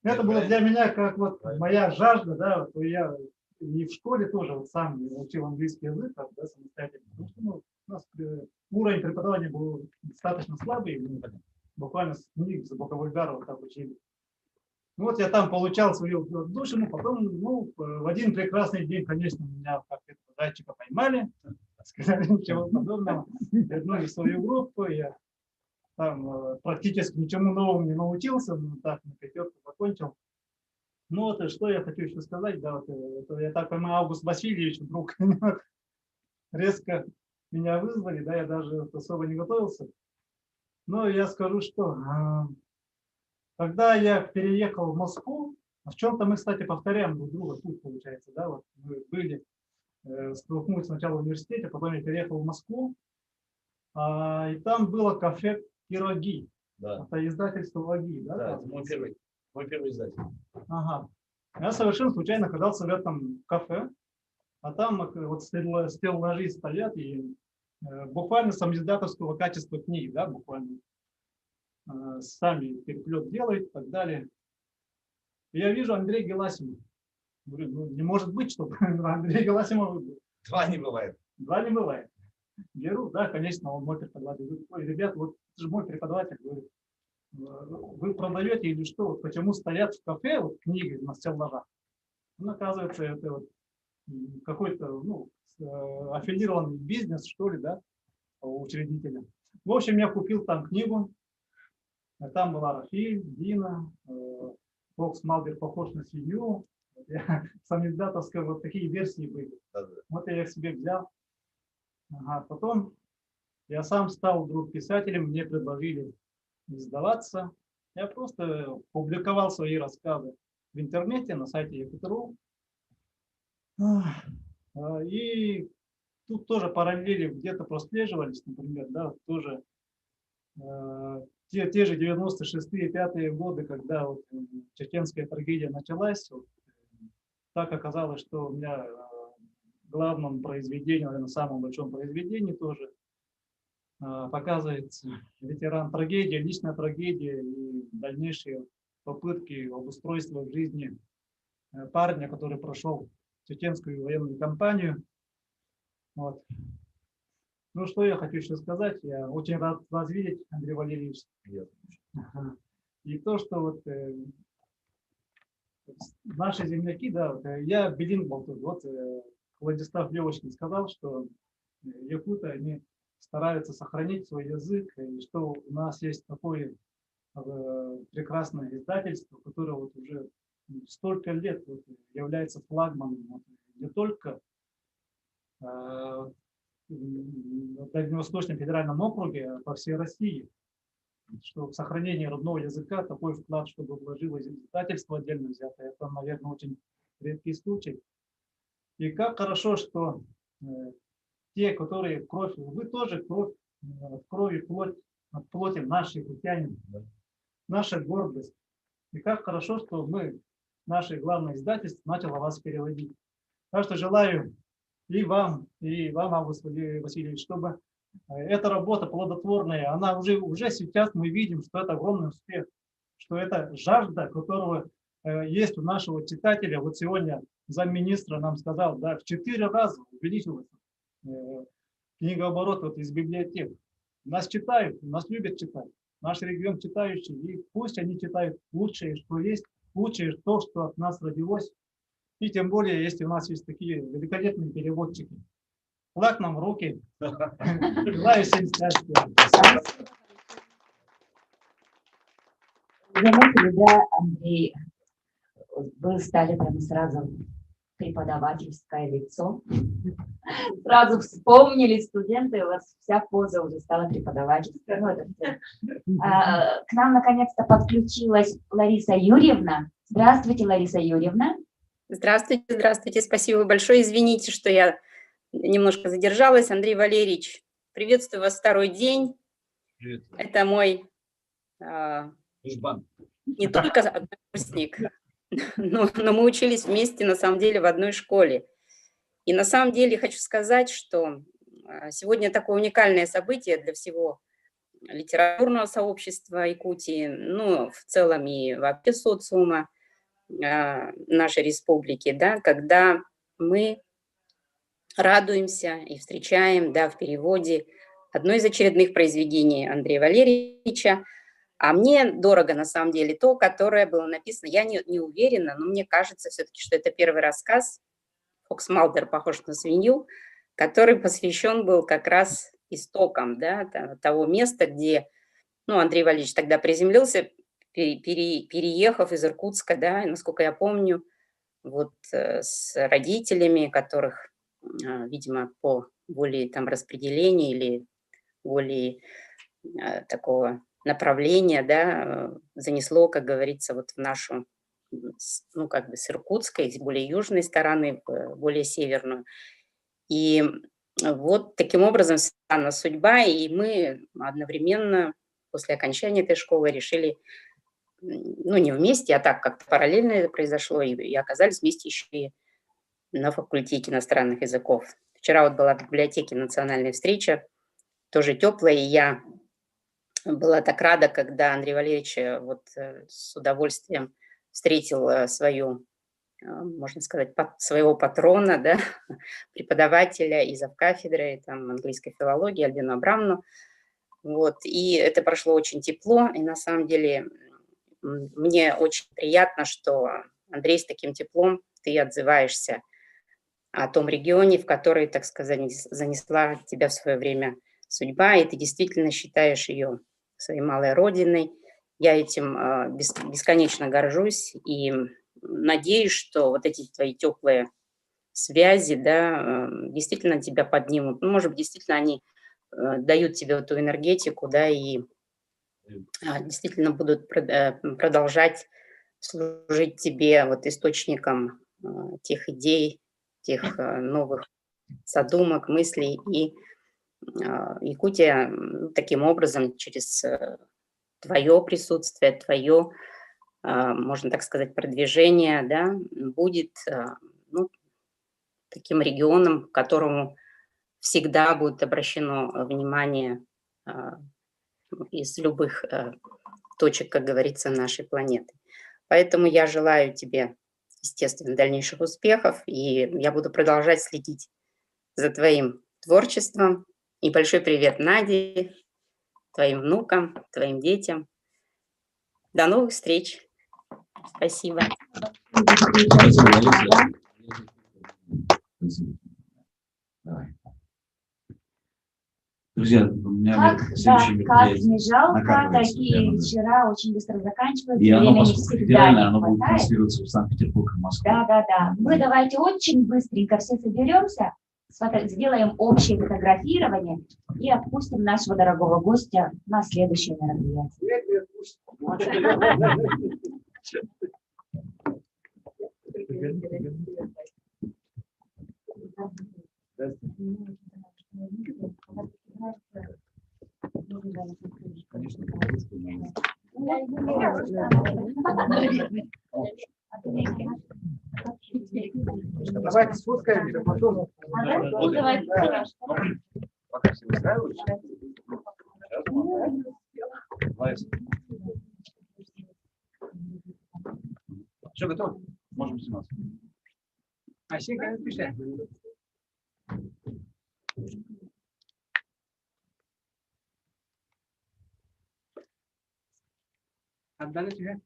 K: Это было для меня как вот моя жажда, да, вот я и в школе тоже вот сам учил английский язык, да, самостоятельно, потому что ну, у нас уровень преподавания был достаточно слабый, мы буквально с книг, за вокабуляру вот так учили. Ну, вот я там получал свою отдушину, потом, ну, в один прекрасный день, конечно, меня как этого зайчика поймали, сказали ничего подобного, вернули в свою группу, я там практически ничему новому не научился, но так на 5 закончил. Ну вот, что я хочу еще сказать, да, вот, это, я так понимаю, Август Васильевич вдруг резко меня вызвали, да, я даже особо не готовился. Но я скажу, что когда я переехал в Москву, в чем-то мы, кстати, повторяем друг друга, тут получается, да, вот мы были, столкнулись сначала в университете, потом я переехал в Москву, и там было кафе «Пироги». Да. Это издательство «Логи», да?
C: Да, это мой первый издатель.
K: Ага. Я совершенно случайно оказался в этом кафе, а там вот стеллажи стоят, и буквально самоиздатовского качества книги, да, буквально. Сами переплет делают и так далее. И я вижу Андрей Геласимов. Говорю, ну не может быть, чтобы Андрей Геласимов был.
L: Два не бывает.
K: Два не бывает. Беру, да, конечно, он мой преподаватель. Говорю, ой, ребят, вот это же мой преподаватель. Говорю, вы продаете или что? Вот почему стоят в кафе вот, книги на стеллажах? Ну, оказывается, это вот какой-то, ну, аффилированный бизнес, что ли, да, учредителя. В общем, я купил там книгу. Там была Рафиль, Дина, Фокс Малдер похож на свинью. Самиздатовская, вот такие версии были. Вот я их себе взял. Ага. Потом я сам стал вдруг писателем, мне предложили издаваться. Я просто публиковал свои рассказы в интернете, на сайте Якут.ру. И тут тоже параллели где-то прослеживались, например, да, тоже те же 96-е, 5-е годы, когда вот чеченская трагедия началась, вот, так оказалось, что у меня главном произведении, наверное, самом большом произведении тоже показывается ветеран трагедии, личная трагедия и дальнейшие попытки обустройства в жизни парня, который прошел чеченскую военную кампанию. Вот. Ну, что я хочу еще сказать. Я очень рад вас видеть, Андрей Валерьевич. И то, что вот наши земляки, да, вот, я билингвал тут. Вот Владислав Левочкин сказал, что якуты, они стараются сохранить свой язык, и что у нас есть такое прекрасное издательство, которое вот уже столько лет вот является флагманом вот, не только в Дальневосточном федеральном округе, а по всей России. Что в сохранении родного языка такой вклад, чтобы вложилось издательство отдельно взятое, это, наверное, очень редкий случай. И как хорошо, что те, которые кровь, вы тоже кровь, кровь и плоть, от плоти нашей якутянин, наша гордость. И как хорошо, что мы, наше главное издательство, начало вас переводить. Так что желаю и вам, Август Васильевич, чтобы эта работа плодотворная, она уже сейчас мы видим, что это огромный успех, что это жажда, которого есть у нашего читателя. Вот сегодня замминистра нам сказал, да, в 4 раза увеличилась книгооборот вот из библиотек. Нас читают, нас любят читать. Наш регион читающий, и пусть они читают лучшее, что есть, лучшее то, что от нас родилось. И тем более, если у нас есть такие великолепные переводчики. Флаг нам в руки. Желаю всем счастья.
E: Заметили, да, Андрей, вы стали прямо сразу преподавательское лицо. Сразу вспомнили студенты, у вас вся поза уже стала преподавательская. Ну, к нам наконец-то подключилась Лариса Юрьевна. Здравствуйте, Лариса Юрьевна.
M: Здравствуйте, здравствуйте. Спасибо большое. Извините, что я немножко задержалась. Андрей Валерьевич, приветствую вас второй день.
C: Привет.
M: Это мой не только однокурсник, но мы учились вместе, на самом деле, в одной школе. И на самом деле хочу сказать, что сегодня такое уникальное событие для всего литературного сообщества Якутии, ну, в целом и вообще социума нашей республики, да, когда мы радуемся и встречаем, да, в переводе одно из очередных произведений Андрея Валерьевича. А мне дорого, на самом деле, то, которое было написано. Я не уверена, но мне кажется все-таки, что это первый рассказ «Фокс Малдер похож на свинью», который посвящен был как раз истокам, да, того места, где, ну, Андрей Валерьевич тогда приземлился, переехав из Иркутска, да, и, насколько я помню, вот с родителями, которых, видимо, по воле там распределения или воле такого направления, да, занесло, как говорится, вот в нашу, ну, как бы с Иркутской, с более южной стороны, в более северную. И вот таким образом стала судьба, и мы одновременно после окончания этой школы решили, ну, не вместе, а так как-то параллельно это произошло, и оказались вместе еще и на факультете иностранных языков. Вчера вот была в библиотеке национальная встреча тоже теплое. И я была так рада, когда Андрей Валерьевич вот с удовольствием встретил свою, можно сказать, своего патрона, да, преподавателя и завкафедры там, английской филологии Альбину Абрамовну. Вот. И это прошло очень тепло. И на самом деле мне очень приятно, что, Андрей, с таким теплом ты отзываешься о том регионе, в который, так сказать, занесла тебя в свое время судьба, и ты действительно считаешь ее своей малой родиной. Я этим бесконечно горжусь и надеюсь, что вот эти твои теплые связи, да, действительно тебя поднимут. Ну, может быть, действительно они дают тебе эту энергетику, да, и действительно будут продолжать служить тебе вот источником тех идей, тех новых задумок, мыслей. И Якутия таким образом через твое присутствие, твое, можно так сказать, продвижение, да, будет ну, таким регионом, к которому всегда будет обращено внимание из любых точек, как говорится, нашей планеты. Поэтому я желаю тебе, естественно, дальнейших успехов, и я буду продолжать следить за твоим творчеством. И большой привет Наде, твоим внукам, твоим детям. До новых встреч. Спасибо.
C: Давай. Друзья, у меня
E: Как не жалко, такие вечера очень быстро заканчиваются.
C: И оно,
E: Времени
C: поскольку
E: всегда
C: федеральное,
E: не
C: оно будет
E: хватает.
C: транслироваться в Санкт-Петербург и Москву.
E: Да. Мы давайте очень быстренько все соберемся, сделаем общее фотографирование и отпустим нашего дорогого гостя на следующее мероприятие.
B: Давайте сфоткаемся, потом.
C: Пока все выстраиваются. Все готово? Можем сниматься.
B: Асенька, пиши. Отдали тебе?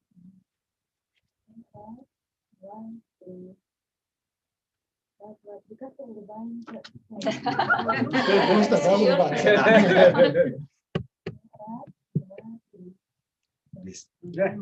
C: Да.